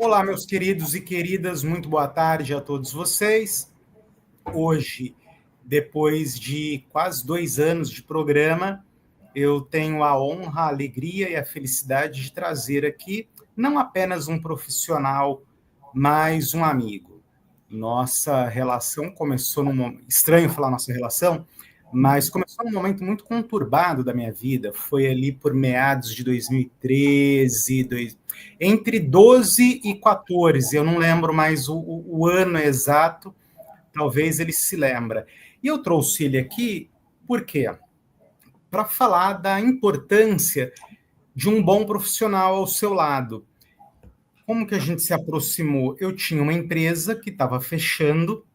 Olá, meus queridos e queridas, muito boa tarde a todos vocês. Hoje, depois de quase 2 anos de programa, eu tenho a honra, a alegria e a felicidade de trazer aqui não apenas um profissional, mas um amigo. Nossa relação começou num momento... Estranho falar nossa relação, mas começou num momento muito conturbado da minha vida. Foi ali por meados de 2013, entre 12 e 14, eu não lembro mais o ano exato, talvez ele se lembra. E eu trouxe ele aqui, por quê? Para falar da importância de um bom profissional ao seu lado. Como que a gente se aproximou? Eu tinha uma empresa que estava fechando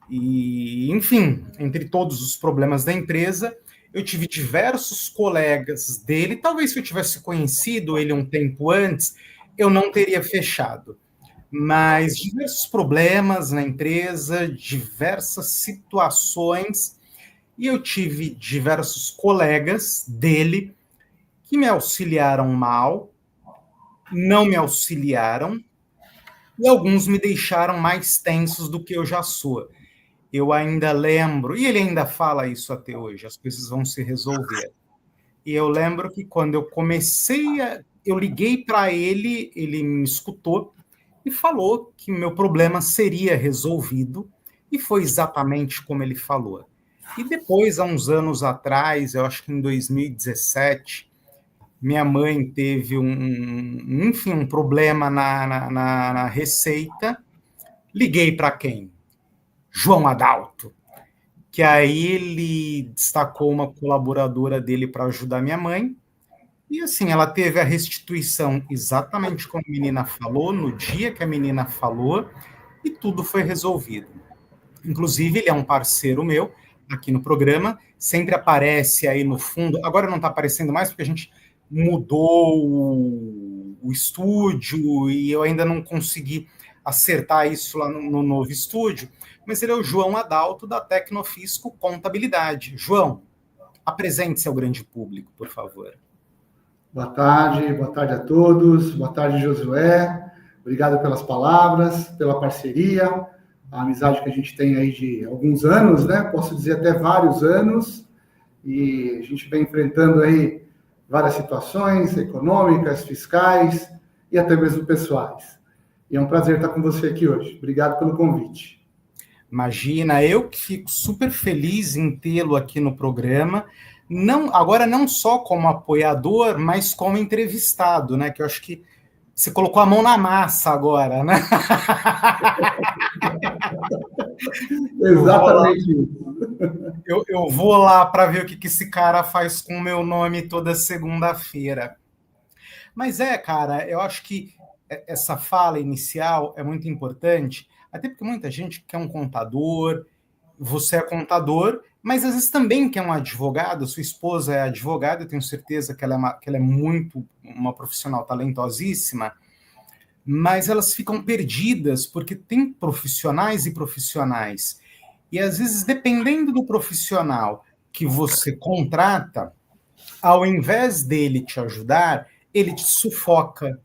e, enfim, entre todos os problemas da empresa, eu tive diversos colegas dele. Talvez se eu tivesse conhecido ele um tempo antes, eu não teria fechado. Mas diversos problemas na empresa, diversas situações, e eu tive diversos colegas dele que me auxiliaram mal, não me auxiliaram, e alguns me deixaram mais tensos do que eu já sou. Eu ainda lembro, e ele ainda fala isso até hoje, as coisas vão se resolver. E eu lembro que quando eu eu liguei para ele, ele me escutou e falou que meu problema seria resolvido, e foi exatamente como ele falou. E depois, há uns anos atrás, eu acho que em 2017, minha mãe teve enfim, um problema na receita. Liguei para quem? João Adalto, que aí ele destacou uma colaboradora dele para ajudar minha mãe, e assim, ela teve a restituição exatamente como a menina falou, no dia que a menina falou, e tudo foi resolvido. Inclusive, ele é um parceiro meu aqui no programa, sempre aparece aí no fundo, agora não está aparecendo mais porque a gente mudou o estúdio e eu ainda não consegui acertar isso lá no novo estúdio, mas ele é o João Adalto, da Tecnofisco Contabilidade. João, apresente-se ao grande público, por favor. Boa tarde a todos, boa tarde, Josué, obrigado pelas palavras, pela parceria, a amizade que a gente tem aí de alguns anos, né? Posso dizer até vários anos, e a gente vem enfrentando aí várias situações econômicas, fiscais e até mesmo pessoais. E é um prazer estar com você aqui hoje. Obrigado pelo convite. Imagina, eu que fico super feliz em tê-lo aqui no programa, agora não só como apoiador, mas como entrevistado, né? Que eu acho que você colocou a mão na massa agora, né? Exatamente isso. Eu vou lá para ver o que esse cara faz com o meu nome toda segunda-feira. Mas cara, eu acho que essa fala inicial é muito importante, até porque muita gente quer um contador, você é contador, mas às vezes também quer um advogado, sua esposa é advogada, eu tenho certeza que ela é muito uma profissional talentosíssima, mas elas ficam perdidas, porque tem profissionais e profissionais. E às vezes, dependendo do profissional que você contrata, ao invés dele te ajudar, ele te sufoca,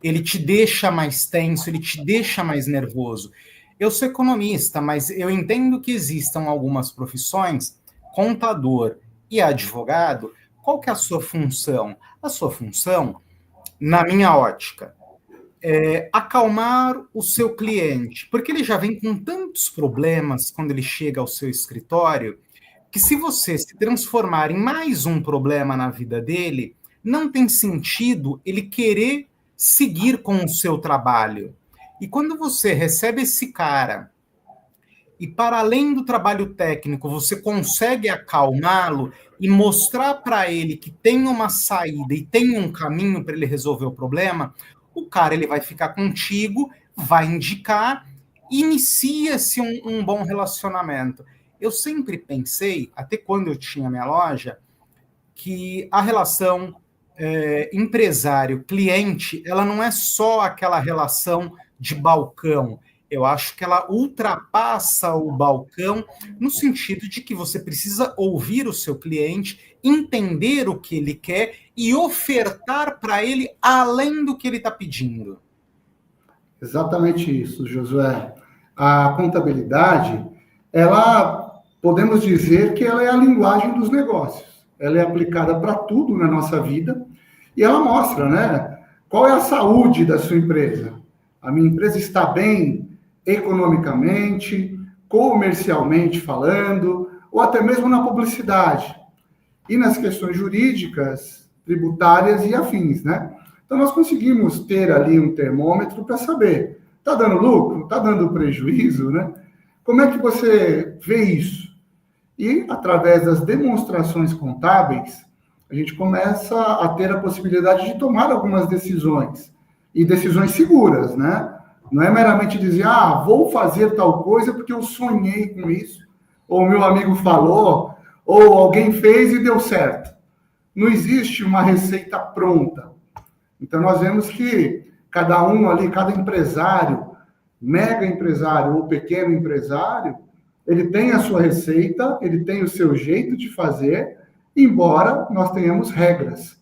ele te deixa mais tenso, ele te deixa mais nervoso. Eu sou economista, mas eu entendo que existam algumas profissões, contador e advogado. Qual que é a sua função? A sua função, na minha ótica, é acalmar o seu cliente, porque ele já vem com tantos problemas quando ele chega ao seu escritório, que se você se transformar em mais um problema na vida dele, não tem sentido ele querer seguir com o seu trabalho. E quando você recebe esse cara e, para além do trabalho técnico, você consegue acalmá-lo e mostrar para ele que tem uma saída e tem um caminho para ele resolver o problema, o cara ele vai ficar contigo, vai indicar, inicia-se um bom relacionamento. Eu sempre pensei, até quando eu tinha minha loja, que a relação empresário-cliente, ela não é só aquela relação de balcão. Eu acho que ela ultrapassa o balcão no sentido de que você precisa ouvir o seu cliente, entender o que ele quer e ofertar para ele além do que ele está pedindo. Exatamente isso, Josué. A contabilidade, ela, podemos dizer que ela é a linguagem dos negócios. Ela é aplicada para tudo na nossa vida e ela mostra, né, qual é a saúde da sua empresa. A minha empresa está bem economicamente, comercialmente falando, ou até mesmo na publicidade. E nas questões jurídicas, tributárias e afins, né? Então, nós conseguimos ter ali um termômetro para saber, está dando lucro? Está dando prejuízo, né? Como é que você vê isso? E, através das demonstrações contábeis, a gente começa a ter a possibilidade de tomar algumas decisões, e decisões seguras, né? Não é meramente dizer, vou fazer tal coisa porque eu sonhei com isso, ou meu amigo falou, ou alguém fez e deu certo. Não existe uma receita pronta. Então, nós vemos que cada um ali, cada empresário, mega empresário ou pequeno empresário, ele tem a sua receita, ele tem o seu jeito de fazer, embora nós tenhamos regras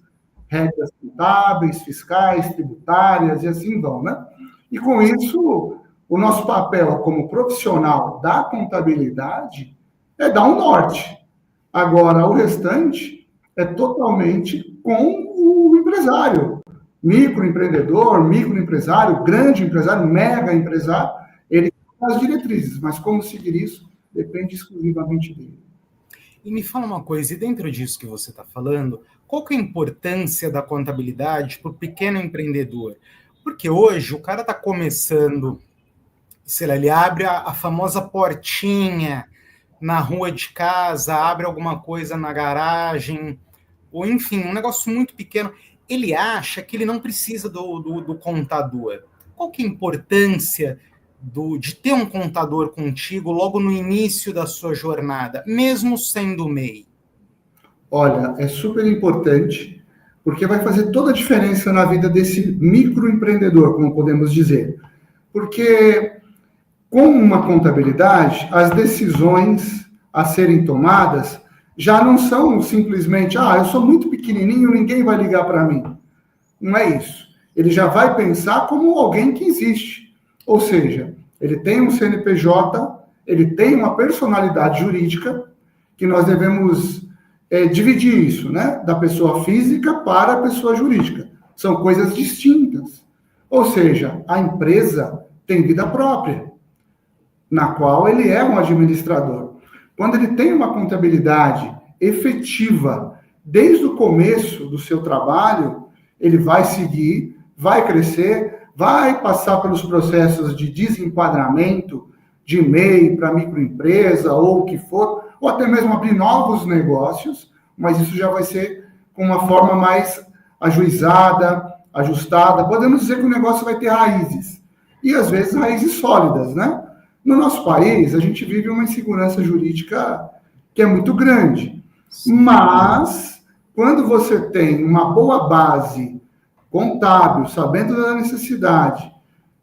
contábeis, fiscais, tributárias e assim vão, né? E com isso, o nosso papel como profissional da contabilidade é dar um norte. Agora, o restante é totalmente com o empresário. Microempresário, grande empresário, mega empresário, ele tem as diretrizes, mas como seguir isso depende exclusivamente dele. E me fala uma coisa, e dentro disso que você está falando, qual que é a importância da contabilidade para o pequeno empreendedor? Porque hoje o cara está começando, sei lá, ele abre a famosa portinha na rua de casa, abre alguma coisa na garagem, ou enfim, um negócio muito pequeno. Ele acha que ele não precisa do contador. Qual que é a importância de ter um contador contigo logo no início da sua jornada, mesmo sendo MEI? Olha, é super importante, porque vai fazer toda a diferença na vida desse microempreendedor, como podemos dizer. Porque com uma contabilidade, as decisões a serem tomadas já não são simplesmente, eu sou muito pequenininho, ninguém vai ligar para mim. Não é isso. Ele já vai pensar como alguém que existe. Ou seja, ele tem um CNPJ, ele tem uma personalidade jurídica, que nós devemos dividir isso, né? Da pessoa física para a pessoa jurídica. São coisas distintas. Ou seja, a empresa tem vida própria, na qual ele é um administrador. Quando ele tem uma contabilidade efetiva desde o começo do seu trabalho, ele vai seguir, vai crescer, vai passar pelos processos de desenquadramento de MEI para microempresa ou o que for, ou até mesmo abrir novos negócios, mas isso já vai ser com uma forma mais ajuizada, ajustada. Podemos dizer que o negócio vai ter raízes, e às vezes raízes sólidas, né? No nosso país, a gente vive uma insegurança jurídica que é muito grande. Mas, quando você tem uma boa base contábil, sabendo da necessidade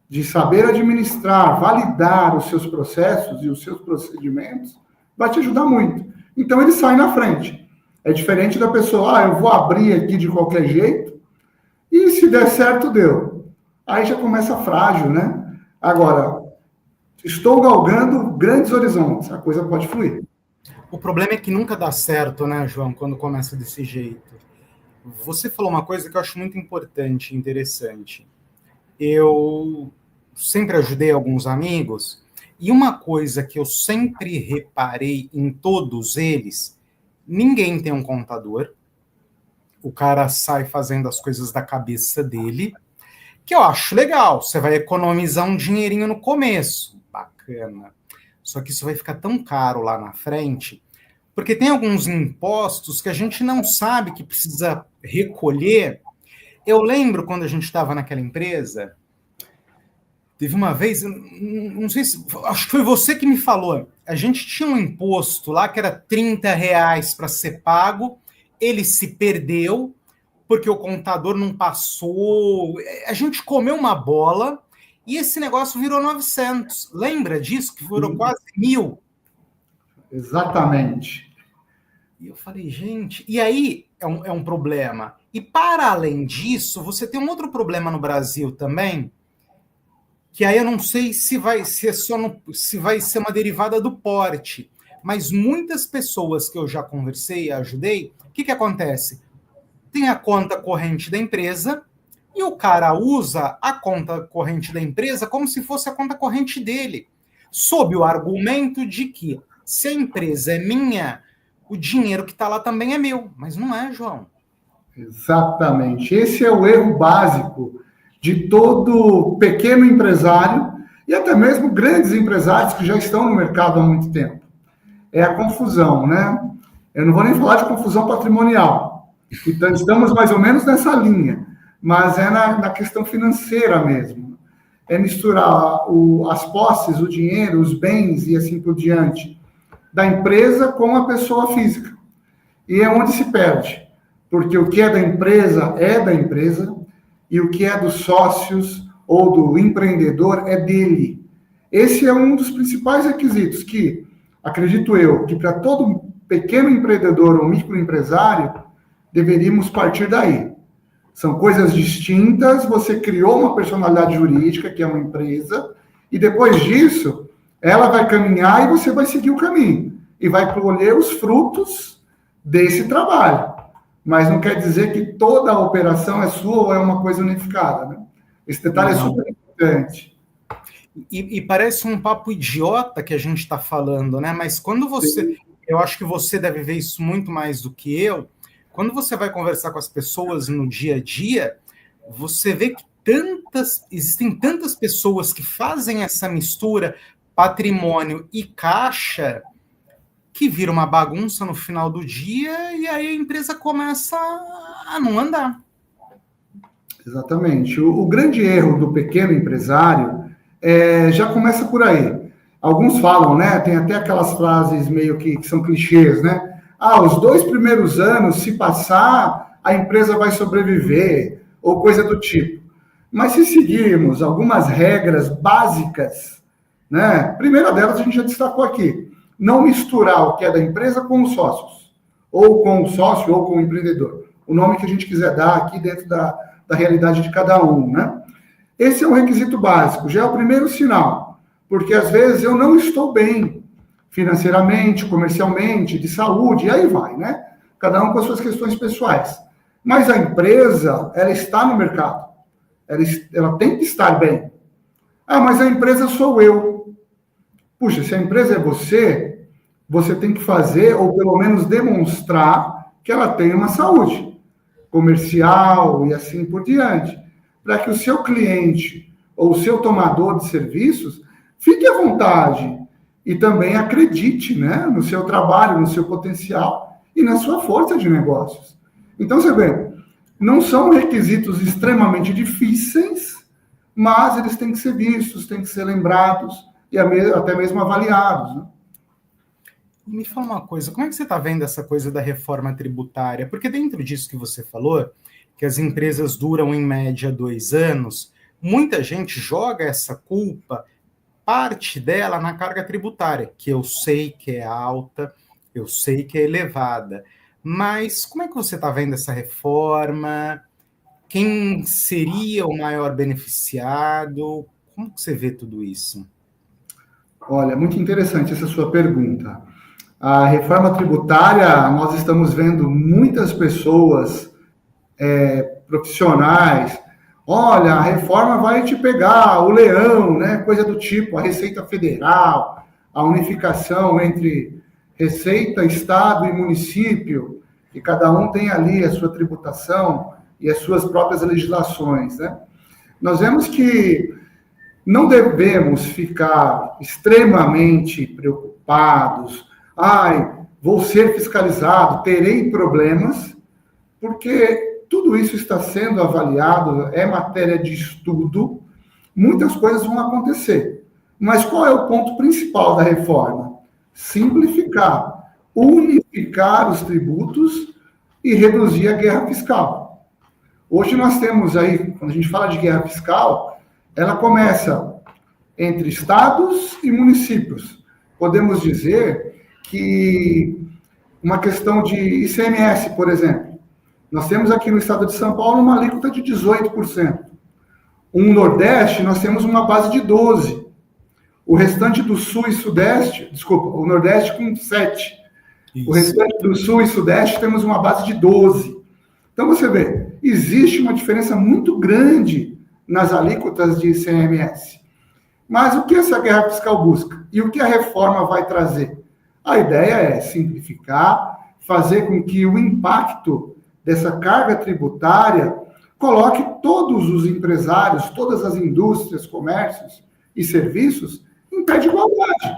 de saber administrar, validar os seus processos e os seus procedimentos, vai te ajudar muito. Então, ele sai na frente. É diferente da pessoa, eu vou abrir aqui de qualquer jeito, e se der certo, deu. Aí já começa frágil, né? Agora, estou galgando grandes horizontes, a coisa pode fluir. O problema é que nunca dá certo, né, João, quando começa desse jeito. Você falou uma coisa que eu acho muito importante, interessante. Eu sempre ajudei alguns amigos, e uma coisa que eu sempre reparei em todos eles, ninguém tem um contador, o cara sai fazendo as coisas da cabeça dele, que eu acho legal, você vai economizar um dinheirinho no começo, bacana. Só que isso vai ficar tão caro lá na frente, porque tem alguns impostos que a gente não sabe que precisa recolher. Eu lembro quando a gente estava naquela empresa, teve uma vez, não sei se, acho que foi você que me falou, a gente tinha um imposto lá que era R$ 30 para ser pago, ele se perdeu, porque o contador não passou, a gente comeu uma bola, e esse negócio virou 900. Lembra disso? Que virou quase 1.000. Exatamente. E eu falei, gente... E aí é um problema. E para além disso, você tem um outro problema no Brasil também, que aí eu não sei se vai ser se vai ser uma derivada do porte, mas muitas pessoas que eu já conversei e ajudei, o que acontece? Tem a conta corrente da empresa e o cara usa a conta corrente da empresa como se fosse a conta corrente dele, sob o argumento de que se a empresa é minha, o dinheiro que está lá também é meu, mas não é, João. Exatamente. Esse é o erro básico de todo pequeno empresário e até mesmo grandes empresários que já estão no mercado há muito tempo. É a confusão, né? Eu não vou nem falar de confusão patrimonial. Então, estamos mais ou menos nessa linha, mas é na questão financeira mesmo. É misturar as posses, o dinheiro, os bens e assim por diante, da empresa com a pessoa física. E é onde se perde. Porque o que é da empresa, e o que é dos sócios ou do empreendedor é dele. Esse é um dos principais requisitos que, acredito eu, que para todo pequeno empreendedor ou microempresário, deveríamos partir daí. São coisas distintas, você criou uma personalidade jurídica, que é uma empresa, e depois disso, ela vai caminhar e você vai seguir o caminho, e vai colher os frutos desse trabalho. Mas não quer dizer que toda a operação é sua ou é uma coisa unificada, né? Esse detalhe é super importante. E parece um papo idiota que a gente está falando, né? Mas quando você... Sim. Eu acho que você deve ver isso muito mais do que eu. Quando você vai conversar com as pessoas no dia a dia, você vê que existem tantas pessoas que fazem essa mistura patrimônio e caixa que vira uma bagunça no final do dia e aí a empresa começa a não andar. Exatamente. O grande erro do pequeno empresário já começa por aí. Alguns falam, né? Tem até aquelas frases meio que são clichês, né? Os 2 primeiros anos, se passar, a empresa vai sobreviver, ou coisa do tipo. Mas se seguirmos algumas regras básicas, né? A primeira delas a gente já destacou aqui. Não misturar o que é da empresa com os sócios, ou com o sócio, ou com o empreendedor. O nome que a gente quiser dar aqui dentro da realidade de cada um, né? Esse é um requisito básico, já é o primeiro sinal, porque às vezes eu não estou bem financeiramente, comercialmente, de saúde, e aí vai, né? Cada um com as suas questões pessoais. Mas a empresa, ela está no mercado, ela tem que estar bem. Mas a empresa sou eu. Puxa, se a empresa é você tem que fazer, ou pelo menos demonstrar, que ela tem uma saúde comercial e assim por diante, para que o seu cliente ou o seu tomador de serviços fique à vontade e também acredite, né, no seu trabalho, no seu potencial e na sua força de negócios. Então, você vê, não são requisitos extremamente difíceis, mas eles têm que ser vistos, têm que ser lembrados, e até mesmo avaliados. Né? Me fala uma coisa, como é que você está vendo essa coisa da reforma tributária? Porque dentro disso que você falou, que as empresas duram em média 2 anos, muita gente joga essa culpa, parte dela na carga tributária, que eu sei que é alta, eu sei que é elevada. Mas como é que você está vendo essa reforma? Quem seria o maior beneficiado? Como que você vê tudo isso? Olha, muito interessante essa sua pergunta. A reforma tributária, nós estamos vendo muitas pessoas profissionais. Olha, a reforma vai te pegar, o leão, né? Coisa do tipo, a Receita Federal, a unificação entre Receita, Estado e município, que cada um tem ali a sua tributação e as suas próprias legislações, né? Nós vemos que não devemos ficar extremamente preocupados. Vou ser fiscalizado, terei problemas, porque tudo isso está sendo avaliado, é matéria de estudo, muitas coisas vão acontecer. Mas qual é o ponto principal da reforma? Simplificar, unificar os tributos e reduzir a guerra fiscal. Hoje nós temos aí, quando a gente fala de guerra fiscal, ela começa entre estados e municípios. Podemos dizer que uma questão de ICMS, por exemplo. Nós temos aqui no estado de São Paulo uma alíquota de 18%. Um Nordeste, nós temos uma base de 12. O restante do Sul e Sudeste, desculpa, o Nordeste com 7. Isso. O restante do Sul e Sudeste temos uma base de 12. Então, você vê, existe uma diferença muito grande nas alíquotas de ICMS. Mas o que essa guerra fiscal busca? E o que a reforma vai trazer? A ideia é simplificar, fazer com que o impacto dessa carga tributária coloque todos os empresários, todas as indústrias, comércios e serviços em pé de igualdade.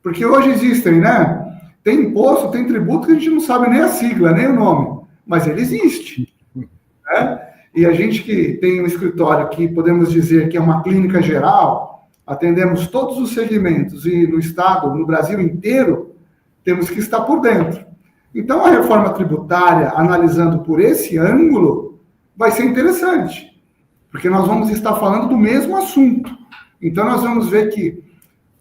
Porque hoje existem, né? Tem imposto, tem tributo que a gente não sabe nem a sigla, nem o nome, mas ele existe. Né? E a gente que tem um escritório que podemos dizer que é uma clínica geral, atendemos todos os segmentos e no Estado, no Brasil inteiro, temos que estar por dentro. Então, a reforma tributária, analisando por esse ângulo, vai ser interessante, porque nós vamos estar falando do mesmo assunto. Então, nós vamos ver que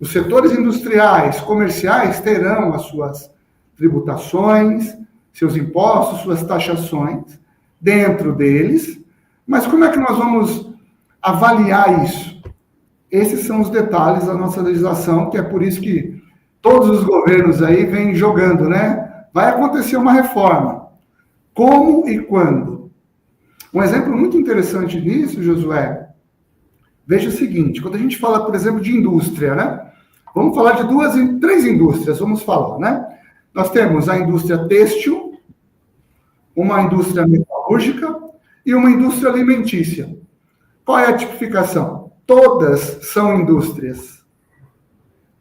os setores industriais, comerciais, terão as suas tributações, seus impostos, suas taxações dentro deles, mas como é que nós vamos avaliar isso? Esses são os detalhes da nossa legislação, que é por isso que todos os governos aí vêm jogando, né? Vai acontecer uma reforma. Como e quando? Um exemplo muito interessante disso, Josué, veja o seguinte, quando a gente fala, por exemplo, de indústria, né? Vamos falar de 3 indústrias, vamos falar, né? Nós temos a indústria têxtil, uma indústria metalúrgica e uma indústria alimentícia. Qual é a tipificação? Todas são indústrias,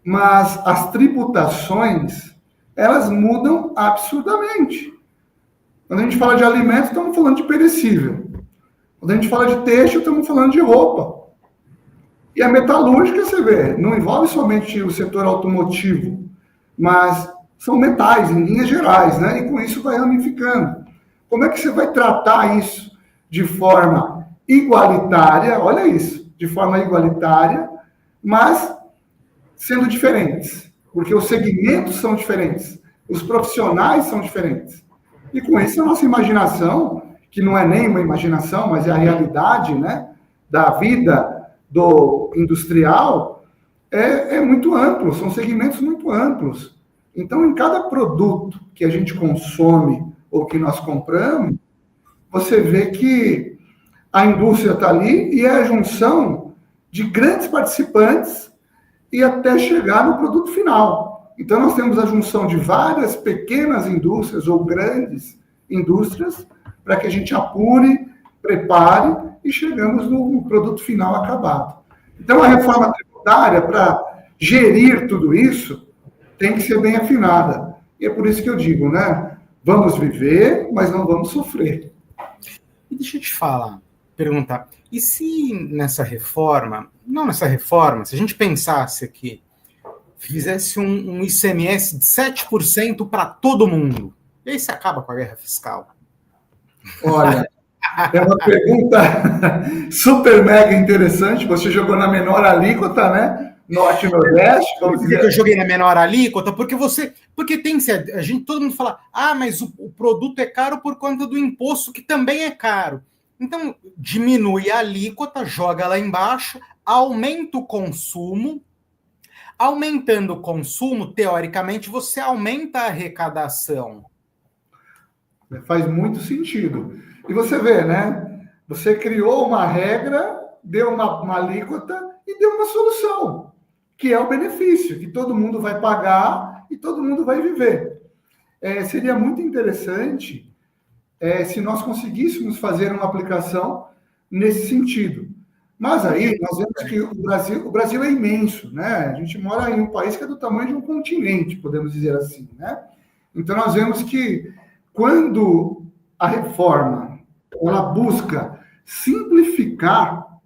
mas as tributações, elas mudam absurdamente. Quando a gente fala de alimentos, estamos falando de perecível. Quando a gente fala de têxtil, estamos falando de roupa. E a metalúrgica, você vê, não envolve somente o setor automotivo, mas são metais, em linhas gerais, né? E com isso vai ramificando. Como é que você vai tratar isso de forma igualitária? Olha isso, de forma igualitária, mas sendo diferentes. Porque os segmentos são diferentes, os profissionais são diferentes. E com isso a nossa imaginação, que não é nem uma imaginação, mas é a realidade, né, da vida do industrial, é muito amplo, são segmentos muito amplos. Então, em cada produto que a gente consome ou que nós compramos, você vê que a indústria está ali e é a junção de grandes participantes e até chegar no produto final. Então, nós temos a junção de várias pequenas indústrias ou grandes indústrias para que a gente apure, prepare e chegamos no produto final acabado. Então, a reforma tributária, para gerir tudo isso, tem que ser bem afinada. E é por isso que eu digo, né? Vamos viver, mas não vamos sofrer. E deixa eu te perguntar, e se nessa reforma, não nessa reforma, se a gente pensasse aqui, fizesse um ICMS de 7% para todo mundo, e aí você acaba com a guerra fiscal? Olha, é uma pergunta super mega interessante. Você jogou na menor alíquota, né? Norte e Nordeste. Por que eu joguei na menor alíquota? Porque tem a gente, todo mundo fala, mas o produto é caro por conta do imposto, que também é caro. Então, diminui a alíquota, joga lá embaixo, aumenta o consumo. Aumentando o consumo, teoricamente, você aumenta a arrecadação. Faz muito sentido. E você vê, né? Você criou uma regra, deu uma alíquota e deu uma solução, que é o benefício, que todo mundo vai pagar e todo mundo vai viver. Seria muito interessante se nós conseguíssemos fazer uma aplicação nesse sentido. Mas aí nós vemos que o Brasil é imenso, né? A gente mora em um país que é do tamanho de um continente, podemos dizer assim, né? Então nós vemos que quando a reforma ela busca simplificar,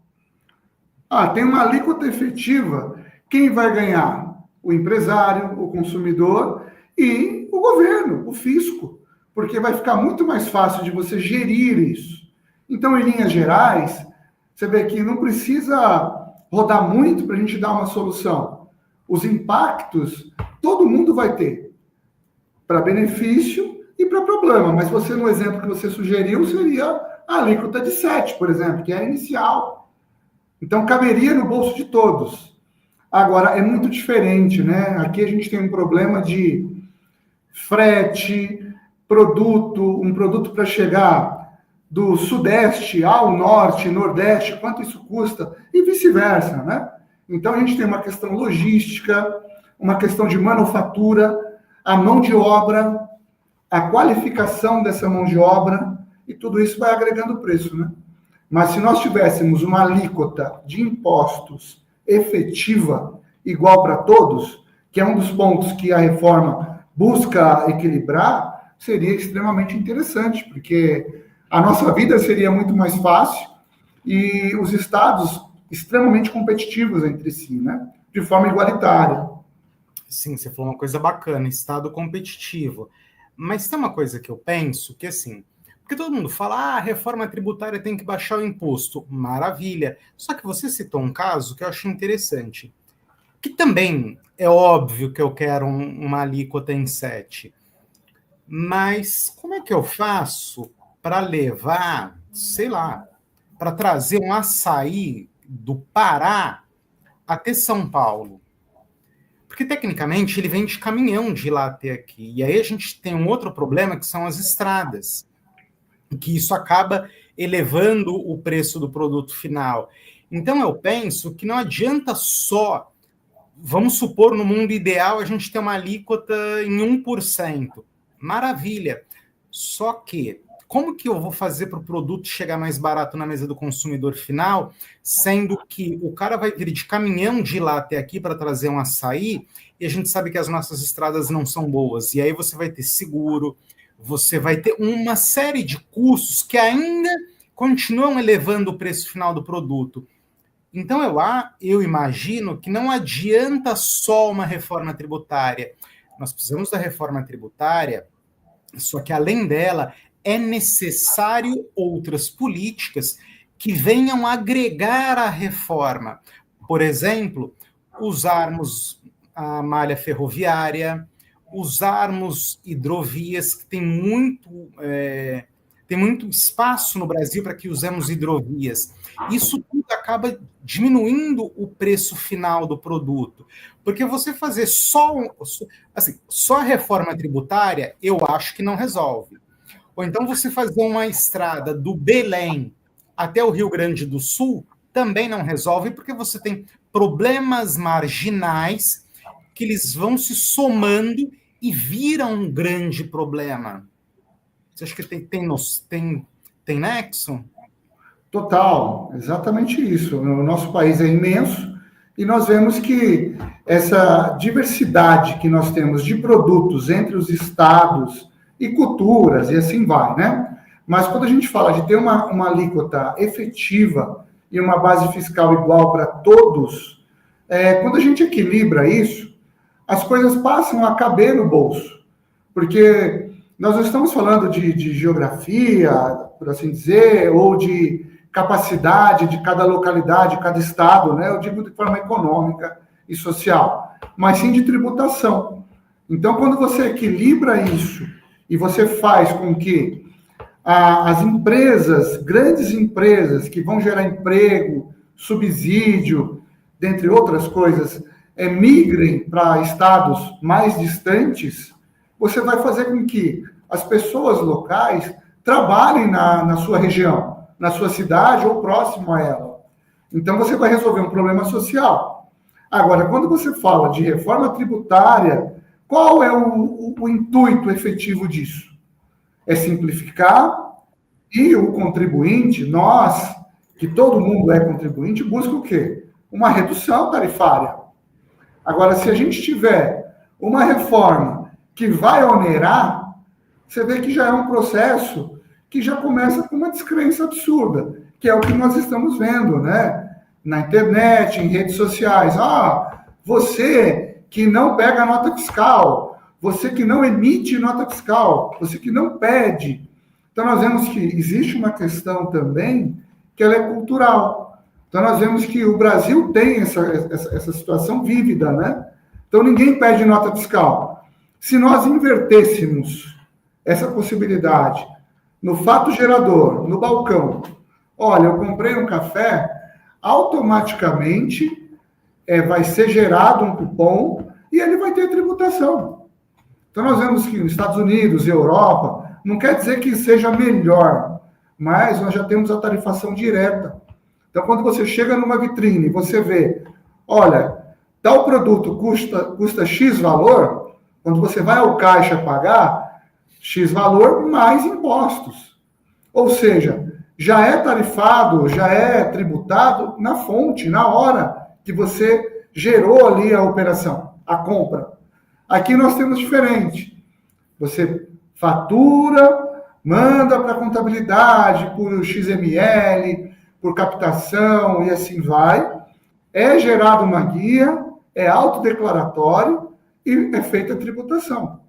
tem uma alíquota efetiva, quem vai ganhar? O empresário, o consumidor e o governo, o fisco, porque vai ficar muito mais fácil de você gerir isso. Então, em linhas gerais, você vê que não precisa rodar muito para a gente dar uma solução. Os impactos, todo mundo vai ter, para benefício e para problema. Mas você, no exemplo que você sugeriu, seria a alíquota de 7, por exemplo, que é a inicial. Então, caberia no bolso de todos. Agora, é muito diferente, né? Aqui a gente tem um problema de frete, um produto para chegar do Sudeste ao Norte, Nordeste, quanto isso custa, e vice-versa, né? Então, a gente tem uma questão logística, uma questão de manufatura, a mão de obra, a qualificação dessa mão de obra, e tudo isso vai agregando preço, né? Mas se nós tivéssemos uma alíquota de impostos efetiva, igual para todos, que é um dos pontos que a reforma busca equilibrar, seria extremamente interessante, porque a nossa vida seria muito mais fácil e os estados extremamente competitivos entre si, né? De forma igualitária. Sim, você falou uma coisa bacana, estado competitivo. Mas tem uma coisa que eu penso, que assim, porque todo mundo fala, a reforma tributária tem que baixar o imposto. Maravilha. Só que você citou um caso que eu achei interessante, que também é óbvio que eu quero uma alíquota em 7. Mas como é que eu faço para levar, sei lá, para trazer um açaí do Pará até São Paulo? Porque, tecnicamente, ele vem de caminhão de lá até aqui. E aí a gente tem um outro problema, que são as estradas. Que isso acaba elevando o preço do produto final. Então, eu penso que não adianta só, vamos supor, no mundo ideal, a gente ter uma alíquota em 1%. Maravilha. Só que, como que eu vou fazer para o produto chegar mais barato na mesa do consumidor final, sendo que o cara vai vir de caminhão de lá até aqui para trazer um açaí, e a gente sabe que as nossas estradas não são boas. E aí você vai ter seguro, você vai ter uma série de custos que ainda continuam elevando o preço final do produto. Então, eu imagino que não adianta só uma reforma tributária. Nós precisamos da reforma tributária, só que, além dela, é necessário outras políticas que venham agregar a reforma. Por exemplo, usarmos a malha ferroviária, usarmos hidrovias, que tem muito espaço no Brasil para que usemos hidrovias. Isso tudo acaba diminuindo o preço final do produto. Porque você fazer só a reforma tributária, eu acho que não resolve. Ou então você fazer uma estrada do Belém até o Rio Grande do Sul também não resolve, porque você tem problemas marginais que eles vão se somando e viram um grande problema. Você acha que tem nexo? Total, exatamente isso. O nosso país é imenso e nós vemos que essa diversidade que nós temos de produtos entre os estados e culturas, e assim vai, né? Mas quando a gente fala de ter uma alíquota efetiva e uma base fiscal igual para todos, quando a gente equilibra isso, as coisas passam a caber no bolso. Porque nós não estamos falando de geografia, por assim dizer, ou de capacidade de cada localidade, cada estado, né? Eu digo de forma econômica e social, mas sim de tributação. Então, quando você equilibra isso e você faz com que as empresas, grandes empresas que vão gerar emprego, subsídio, dentre outras coisas, migrem para estados mais distantes, você vai fazer com que as pessoas locais trabalhem na sua região, na sua cidade ou próximo a ela. Então, você vai resolver um problema social. Agora, quando você fala de reforma tributária, qual é o intuito efetivo disso? É simplificar e o contribuinte, nós, que todo mundo é contribuinte, busca o quê? Uma redução tarifária. Agora, se a gente tiver uma reforma que vai onerar, você vê que já é um processo que já começa com uma descrença absurda, que é o que nós estamos vendo, né? Na internet, em redes sociais. Você que não pega nota fiscal, você que não emite nota fiscal, você que não pede. Então, nós vemos que existe uma questão também que ela é cultural. Então, nós vemos que o Brasil tem essa situação vívida, né? Então, ninguém pede nota fiscal. Se nós invertêssemos essa possibilidade no fato gerador, no balcão, olha, eu comprei um café automaticamente vai ser gerado um cupom e ele vai ter tributação. Então, nós vemos que nos Estados Unidos e Europa, não quer dizer que seja melhor, mas nós já temos a tarifação direta. Então, quando você chega numa vitrine e você vê, olha, tal produto custa X valor, quando você vai ao caixa pagar, X valor mais impostos. Ou seja, já é tarifado, já é tributado na fonte, na hora que você gerou ali a operação, a compra. Aqui nós temos diferente. Você fatura, manda para a contabilidade por XML, por captação e assim vai. É gerada uma guia, é autodeclaratório e é feita a tributação.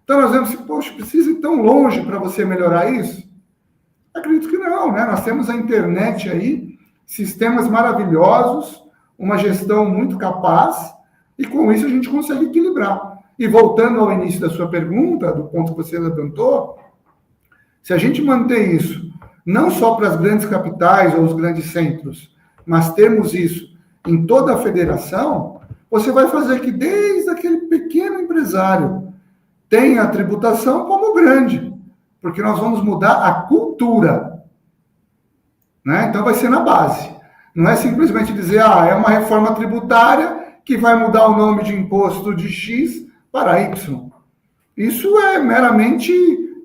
Então nós vemos que, poxa, precisa ir tão longe para você melhorar isso? Acredito que não, né? Nós temos a internet aí, sistemas maravilhosos, uma gestão muito capaz, e com isso a gente consegue equilibrar. E voltando ao início da sua pergunta, do ponto que você levantou, se a gente manter isso, não só para as grandes capitais ou os grandes centros, mas termos isso em toda a federação, você vai fazer que desde aquele pequeno empresário tenha a tributação como grande, porque nós vamos mudar a cultura, né? Então vai ser na base. Não é simplesmente dizer, é uma reforma tributária que vai mudar o nome de imposto de X para Y. Isso é meramente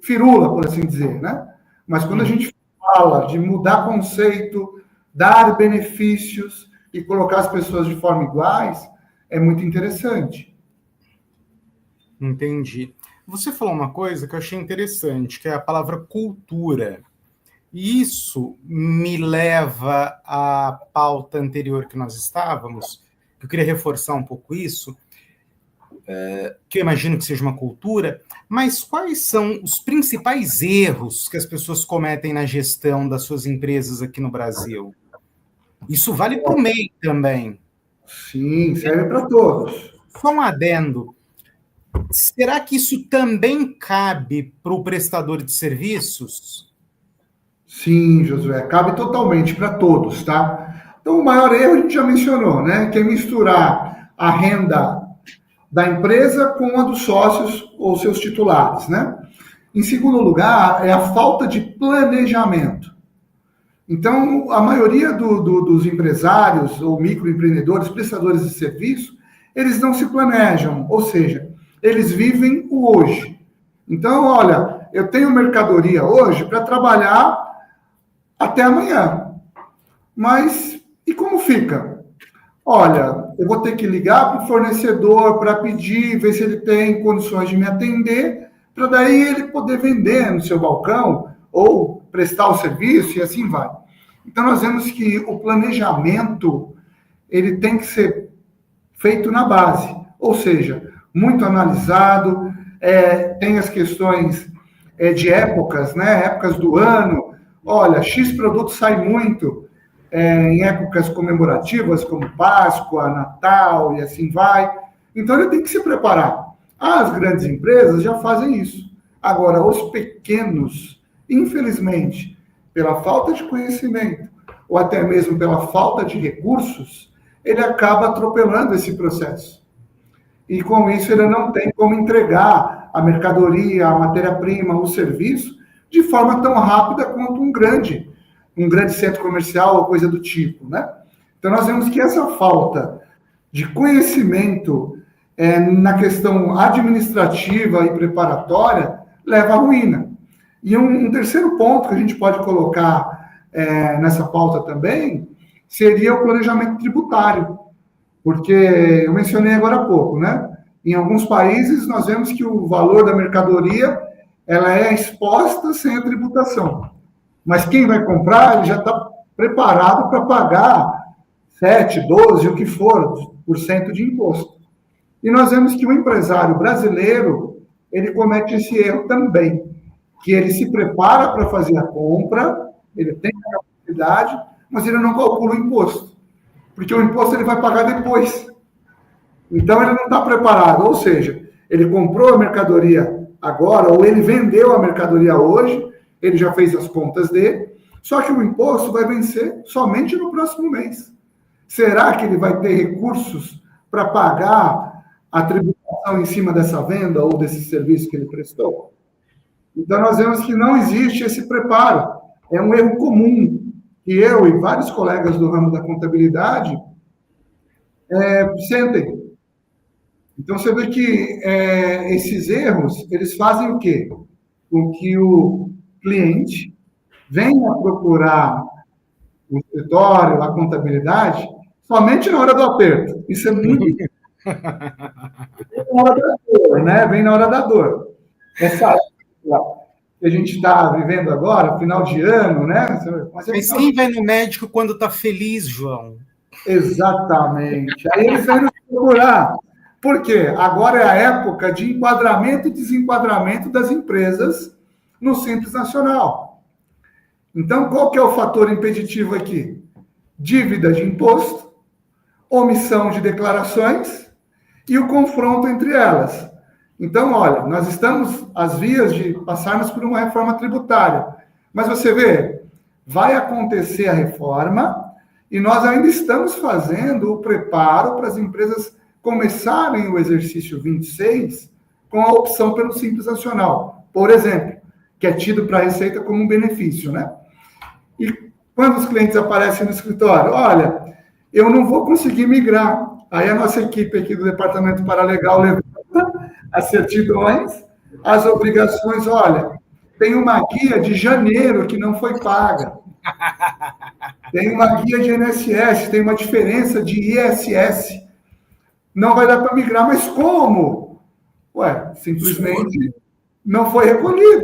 firula, por assim dizer, né? Mas quando a gente fala de mudar conceito, dar benefícios e colocar as pessoas de forma iguais, é muito interessante. Entendi. Você falou uma coisa que eu achei interessante, que é a palavra cultura. E isso me leva à pauta anterior que nós estávamos, eu queria reforçar um pouco isso, que eu imagino que seja uma cultura, mas quais são os principais erros que as pessoas cometem na gestão das suas empresas aqui no Brasil? Isso vale para o MEI também. Sim, serve para todos. Só um adendo. Será que isso também cabe para o prestador de serviços? Sim, Josué, cabe totalmente para todos, tá? Então, o maior erro a gente já mencionou, né? Que é misturar a renda da empresa com a dos sócios ou seus titulares, né? Em segundo lugar, é a falta de planejamento. Então, a maioria dos empresários ou microempreendedores, prestadores de serviço, eles não se planejam, ou seja, eles vivem o hoje. Então, olha, eu tenho mercadoria hoje para trabalhar até amanhã. Mas, e como fica? Olha, eu vou ter que ligar para o fornecedor para pedir, ver se ele tem condições de me atender, para daí ele poder vender no seu balcão ou prestar o serviço e assim vai. Então, nós vemos que o planejamento, ele tem que ser feito na base, ou seja, muito analisado, tem as questões de épocas, né? Épocas do ano. Olha, X produto sai muito em épocas comemorativas, como Páscoa, Natal e assim vai. Então, ele tem que se preparar. As grandes empresas já fazem isso. Agora, os pequenos, infelizmente, pela falta de conhecimento, ou até mesmo pela falta de recursos, ele acaba atropelando esse processo. E com isso ele não tem como entregar a mercadoria, a matéria-prima, o serviço, de forma tão rápida quanto um grande centro comercial ou coisa do tipo, né? Então nós vemos que essa falta de conhecimento na questão administrativa e preparatória leva à ruína. E um terceiro ponto que a gente pode colocar nessa pauta também seria o planejamento tributário, porque eu mencionei agora há pouco, né? Em alguns países nós vemos que o valor da mercadoria ela é exposta sem a tributação, mas quem vai comprar ele já está preparado para pagar 7, 12, o que for, por cento de imposto. E nós vemos que o empresário brasileiro ele comete esse erro também, que ele se prepara para fazer a compra, ele tem a capacidade, mas ele não calcula o imposto, porque o imposto ele vai pagar depois. Então, ele não está preparado, ou seja, ele comprou a mercadoria agora, ou ele vendeu a mercadoria hoje, ele já fez as contas dele, Só que o imposto vai vencer somente no próximo mês. Será que ele vai ter recursos para pagar a tributação em cima dessa venda ou desse serviço que ele prestou? Então, nós vemos que não existe esse preparo. É um erro comum que eu e vários colegas do ramo da contabilidade sentem. Então, você vê que esses erros, eles fazem o quê? Com que o cliente venha procurar o escritório, a contabilidade, somente na hora do aperto. Isso é muito importante. Vem na hora da dor, né? Vem na hora da dor. Essa que a gente está vivendo agora, final de ano, né? Mas quem vai no médico quando está feliz, João? Exatamente. Aí eles vêm nos procurar. Por quê? Agora é a época de enquadramento e desenquadramento das empresas no Simples Nacional. Então, qual que é o fator impeditivo aqui? Dívida de imposto, omissão de declarações e o confronto entre elas. Então, olha, nós estamos às vias de passarmos por uma reforma tributária. Mas você vê, vai acontecer a reforma e nós ainda estamos fazendo o preparo para as empresas começarem o exercício 26 com a opção pelo Simples Nacional, por exemplo, que é tido para a Receita como um benefício, né? E quando os clientes aparecem no escritório, olha, eu não vou conseguir migrar. Aí a nossa equipe aqui do Departamento Paralegal levanta as certidões, as obrigações, olha, tem uma guia de janeiro que não foi paga. Tem uma guia de INSS, tem uma diferença de ISS. Não vai dar para migrar, mas como? Ué, simplesmente não foi recolhida.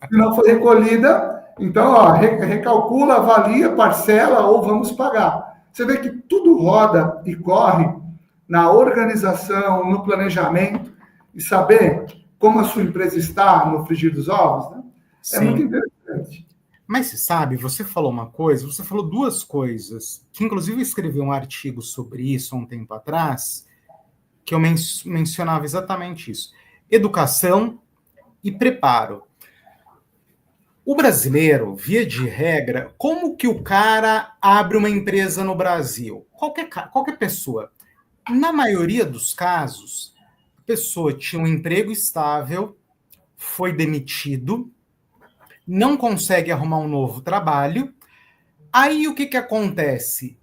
Se não foi recolhida, então, ó, recalcula, avalia, parcela ou vamos pagar. Você vê que tudo roda e corre na organização, no planejamento e saber como a sua empresa está no frigir dos ovos, né? É muito interessante. Mas, sabe, você falou uma coisa, você falou duas coisas, que inclusive eu escrevi um artigo sobre isso há um tempo atrás, que eu mencionava exatamente isso. Educação e preparo. O brasileiro, via de regra, como que o cara abre uma empresa no Brasil? Qualquer pessoa. Na maioria dos casos, a pessoa tinha um emprego estável, foi demitido, não consegue arrumar um novo trabalho. Aí o que acontece?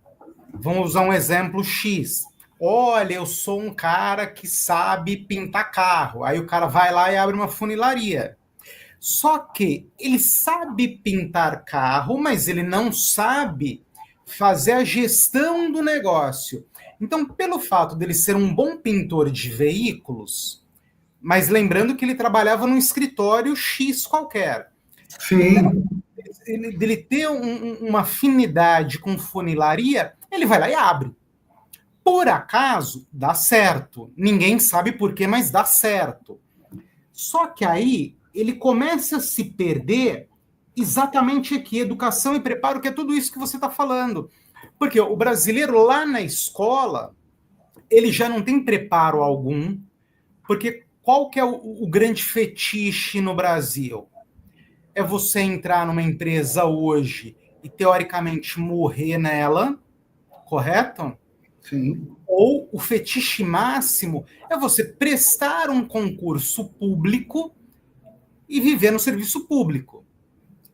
Vamos usar um exemplo X. Olha, eu sou um cara que sabe pintar carro. Aí o cara vai lá e abre uma funilaria. Só que ele sabe pintar carro, mas ele não sabe fazer a gestão do negócio. Então, pelo fato dele ser um bom pintor de veículos, mas lembrando que ele trabalhava num escritório X qualquer. Sim. Dele ter uma afinidade com funilaria, ele vai lá e abre. Por acaso, dá certo. Ninguém sabe por quê, mas dá certo. Só que aí ele começa a se perder exatamente aqui, educação e preparo, que é tudo isso que você está falando. Porque o brasileiro lá na escola, ele já não tem preparo algum, porque qual que é o grande fetiche no Brasil? É você entrar numa empresa hoje e, teoricamente, morrer nela, correto? Sim. Ou o fetiche máximo é você prestar um concurso público e viver no serviço público.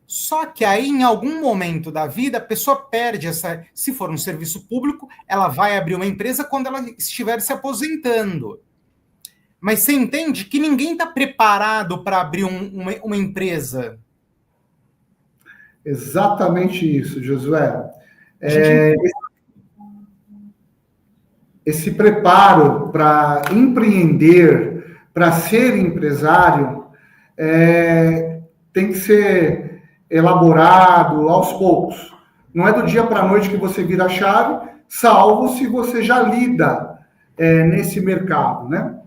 Só que aí, em algum momento da vida, a pessoa perde essa... Se for um serviço público, ela vai abrir uma empresa quando ela estiver se aposentando. Mas você entende que ninguém está preparado para abrir uma empresa. Exatamente isso, Josué. Esse preparo para empreender, para ser empresário, tem que ser elaborado aos poucos. Não é do dia para a noite que você vira a chave, salvo se você já lida nesse mercado, né?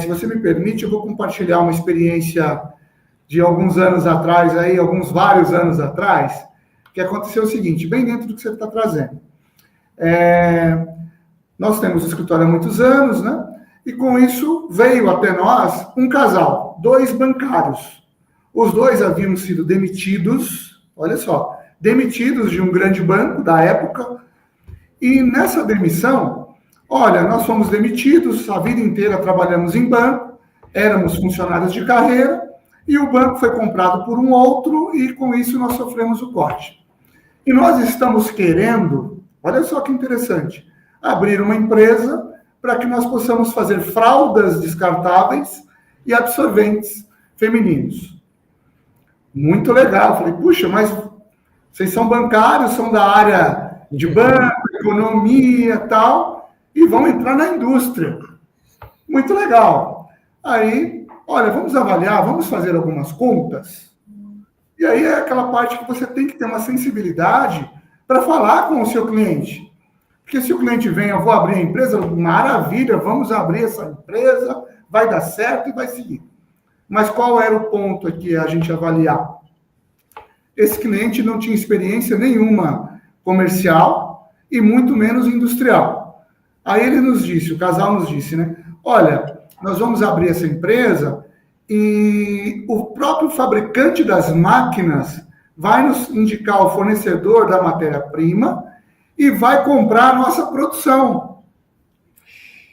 Se você me permite, eu vou compartilhar uma experiência de alguns anos atrás, vários anos atrás, que aconteceu o seguinte, bem dentro do que você está trazendo. Nós temos escritório há muitos anos, né? E com isso veio até nós um casal, 2 bancários. Os 2 haviam sido demitidos, olha só, demitidos de um grande banco da época, e nessa demissão, olha, nós fomos demitidos, a vida inteira trabalhamos em banco, éramos funcionários de carreira, e o banco foi comprado por um outro, e com isso nós sofremos o corte. E nós estamos querendo, olha só que interessante, abrir uma empresa para que nós possamos fazer fraldas descartáveis e absorventes femininos. Muito legal. Falei, puxa, mas vocês são bancários, são da área de banco, economia e tal, e vão entrar na indústria. Muito legal. Aí, olha, vamos avaliar, vamos fazer algumas contas. E aí é aquela parte que você tem que ter uma sensibilidade para falar com o seu cliente. Porque se o cliente vem, eu vou abrir a empresa, maravilha, vamos abrir essa empresa, vai dar certo e vai seguir. Mas qual era o ponto aqui a gente avaliar? Esse cliente não tinha experiência nenhuma comercial e muito menos industrial. Aí ele nos disse, o casal nos disse, né? Olha, nós vamos abrir essa empresa e o próprio fabricante das máquinas vai nos indicar o fornecedor da matéria-prima e vai comprar a nossa produção.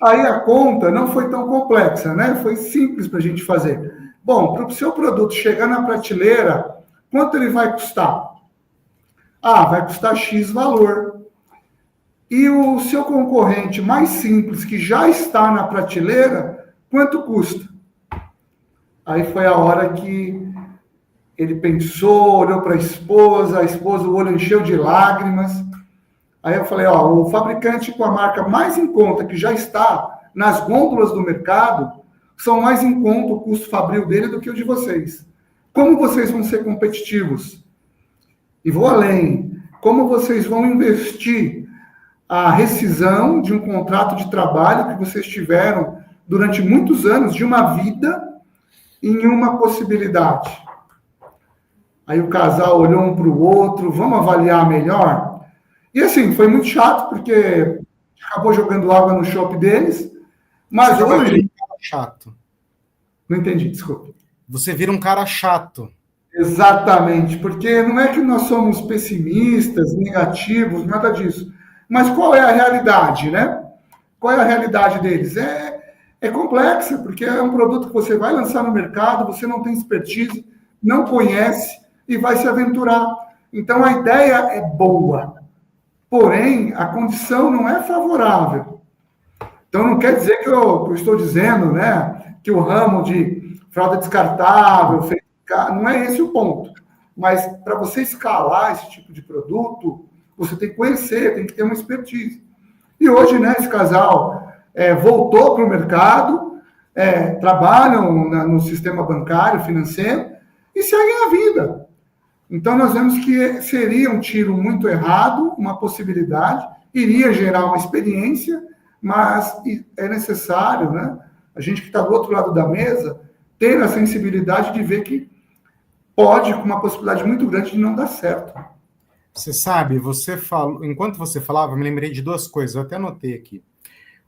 Aí a conta não foi tão complexa, né? Foi simples para a gente fazer. Bom, para o seu produto chegar na prateleira, quanto ele vai custar? Ah, vai custar X valor. E o seu concorrente mais simples, que já está na prateleira, quanto custa? Aí foi a hora que ele pensou, olhou para a esposa, o olho encheu de lágrimas. Aí eu falei, ó, o fabricante com a marca mais em conta, que já está nas gôndolas do mercado, são mais em conta o custo fabril dele do que o de vocês. Como vocês vão ser competitivos? E vou além. Como vocês vão investir a rescisão de um contrato de trabalho que vocês tiveram durante muitos anos, de uma vida, em uma possibilidade? Aí o casal olhou um para o outro, vamos avaliar melhor? E assim, foi muito chato, porque acabou jogando água no chopp deles, mas hoje... Chato. Não entendi, desculpa. Você vira um cara chato. Exatamente, porque não é que nós somos pessimistas, negativos, nada disso. Mas qual é a realidade, né? Qual é a realidade deles? É complexa, porque é um produto que você vai lançar no mercado, você não tem expertise, não conhece e vai se aventurar. Então a ideia é boa, porém a condição não é favorável. Então não quer dizer que eu estou dizendo, né, que o ramo de fralda descartável, não é esse o ponto. Mas para você escalar esse tipo de produto, você tem que conhecer, tem que ter uma expertise. E hoje, né, esse casal voltou para o mercado, trabalham no sistema bancário, financeiro, e seguem a vida. Então, nós vemos que seria um tiro muito errado, uma possibilidade, iria gerar uma experiência, mas é necessário, né, a gente que está do outro lado da mesa, ter a sensibilidade de ver que pode, com uma possibilidade muito grande, de não dar certo. Você sabe, enquanto você falava, eu me lembrei de duas coisas, eu até anotei aqui.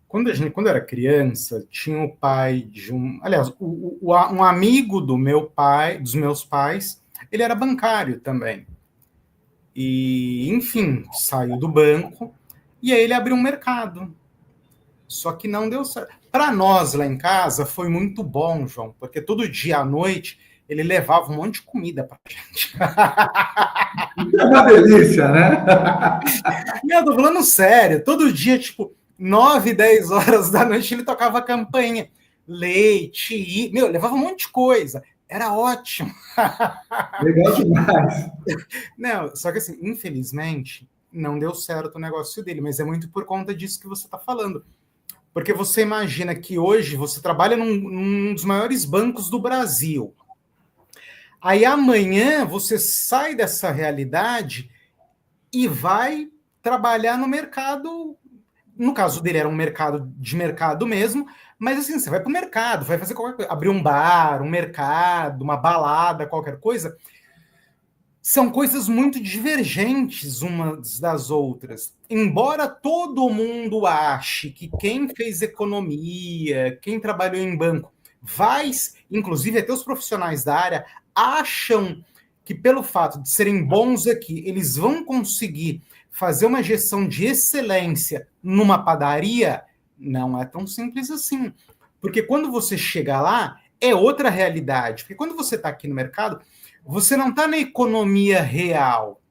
Quando eu era criança, tinha o pai de um amigo dos meus pais, ele era bancário também. E, enfim, saiu do banco e aí ele abriu um mercado. Só que não deu certo. Para nós lá em casa foi muito bom, João, porque todo dia à noite ele levava um monte de comida para a gente. É uma delícia, né? Meu, tô falando sério. Todo dia, tipo, 9, 10 horas da noite, ele tocava campanha. Leite, levava um monte de coisa. Era ótimo. Legal demais. Não, só que assim, infelizmente, não deu certo o negócio dele, mas é muito por conta disso que você está falando. Porque você imagina que hoje você trabalha num dos maiores bancos do Brasil. Aí amanhã você sai dessa realidade e vai trabalhar no mercado. No caso dele era um mercado de mercado mesmo, mas assim, você vai para o mercado, vai fazer qualquer coisa, abrir um bar, um mercado, uma balada, qualquer coisa. São coisas muito divergentes umas das outras. Embora todo mundo ache que quem fez economia, quem trabalhou em banco, inclusive até os profissionais da área, acham que pelo fato de serem bons aqui, eles vão conseguir fazer uma gestão de excelência numa padaria, não é tão simples assim. Porque quando você chega lá, é outra realidade. Porque quando você está aqui no mercado, você não está na economia real,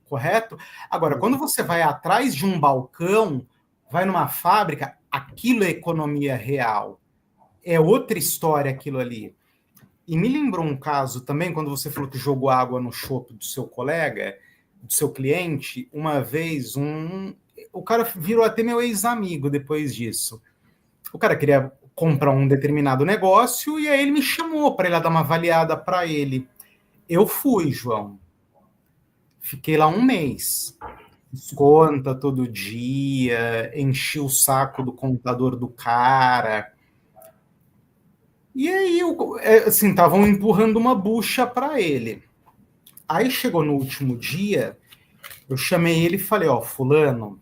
correto? Agora, quando você vai atrás de um balcão, vai numa fábrica, aquilo é economia real. É outra história aquilo ali. E me lembrou um caso também, quando você falou que jogou água no chope do seu colega, do seu cliente, uma vez o cara virou até meu ex-amigo depois disso. O cara queria comprar um determinado negócio e aí ele me chamou para ir lá dar uma avaliada para ele. Eu fui, João. Fiquei lá um mês. Conta todo dia, enchi o saco do contador do cara. E aí, assim, estavam empurrando uma bucha para ele. Aí chegou no último dia, eu chamei ele e falei, ó, fulano,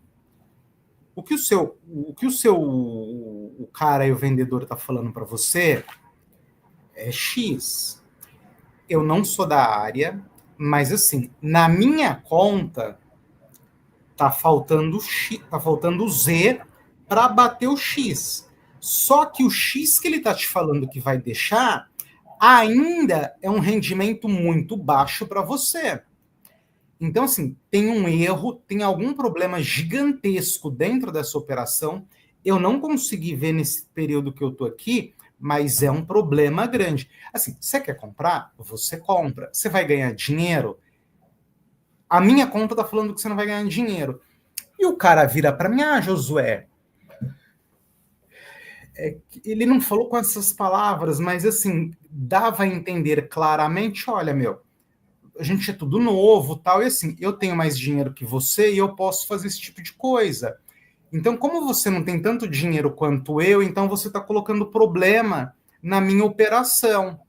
o cara e o vendedor tá falando para você é X. Eu não sou da área, mas assim, na minha conta tá faltando Z para bater o X. Só que o X que ele tá te falando que vai deixar ainda é um rendimento muito baixo para você. Então, assim, tem um erro, tem algum problema gigantesco dentro dessa operação. Eu não consegui ver nesse período que eu tô aqui, mas é um problema grande. Assim, você quer comprar? Você compra. Você vai ganhar dinheiro? A minha conta tá falando que você não vai ganhar dinheiro. E o cara vira para mim, Josué, ele não falou com essas palavras, mas assim, dava a entender claramente, olha, meu, a gente é tudo novo, tal, e assim, eu tenho mais dinheiro que você e eu posso fazer esse tipo de coisa. Então, como você não tem tanto dinheiro quanto eu, então você está colocando problema na minha operação.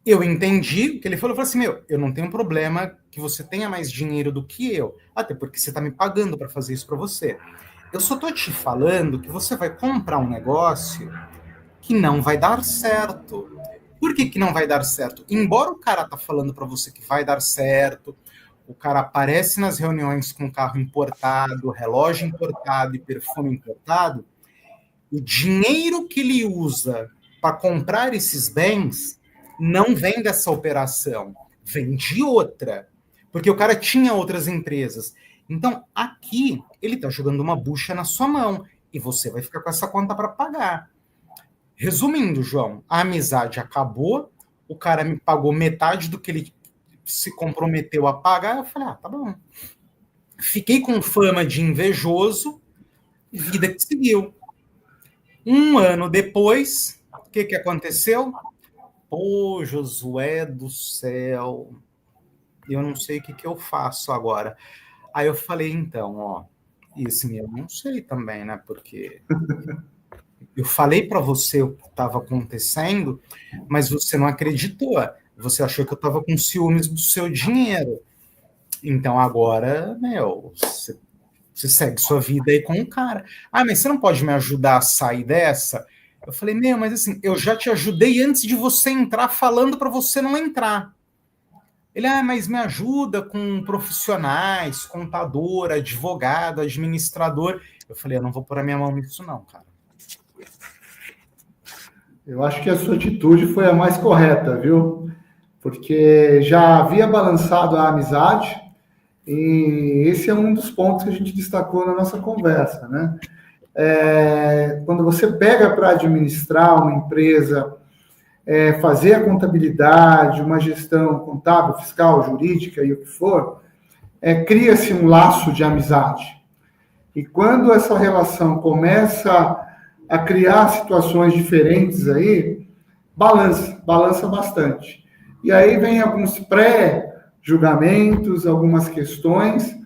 Eu entendi o que ele falou assim, meu, eu não tenho problema que você tenha mais dinheiro do que eu, até porque você está me pagando para fazer isso para você. Eu só estou te falando que você vai comprar um negócio que não vai dar certo. Por que não vai dar certo? Embora o cara tá falando para você que vai dar certo, o cara aparece nas reuniões com carro importado, relógio importado e perfume importado, o dinheiro que ele usa para comprar esses bens não vem dessa operação, vem de outra. Porque o cara tinha outras empresas. Então, aqui, ele está jogando uma bucha na sua mão e você vai ficar com essa conta para pagar. Resumindo, João, a amizade acabou, o cara me pagou metade do que ele se comprometeu a pagar, eu falei, tá bom. Fiquei com fama de invejoso, vida que seguiu. Um ano depois, o que aconteceu? Pô, Josué do céu, eu não sei o que eu faço agora. Aí eu falei, então, ó, isso eu não sei também, né, porque eu falei para você o que estava acontecendo, mas você não acreditou. Você achou que eu estava com ciúmes do seu dinheiro. Então agora, meu, você segue sua vida aí com o cara. Mas você não pode me ajudar a sair dessa? Eu falei, meu, mas assim, eu já te ajudei antes de você entrar, falando para você não entrar. Ele, mas me ajuda com profissionais, contador, advogado, administrador. Eu falei, eu não vou pôr a minha mão nisso não, cara. Eu acho que a sua atitude foi a mais correta, viu? Porque já havia balançado a amizade e esse é um dos pontos que a gente destacou na nossa conversa, né? Quando você pega para administrar uma empresa, fazer a contabilidade, uma gestão contábil, fiscal, jurídica e o que for, cria-se um laço de amizade. E quando essa relação começa a criar situações diferentes aí, balança bastante. E aí vem alguns pré-julgamentos, algumas questões,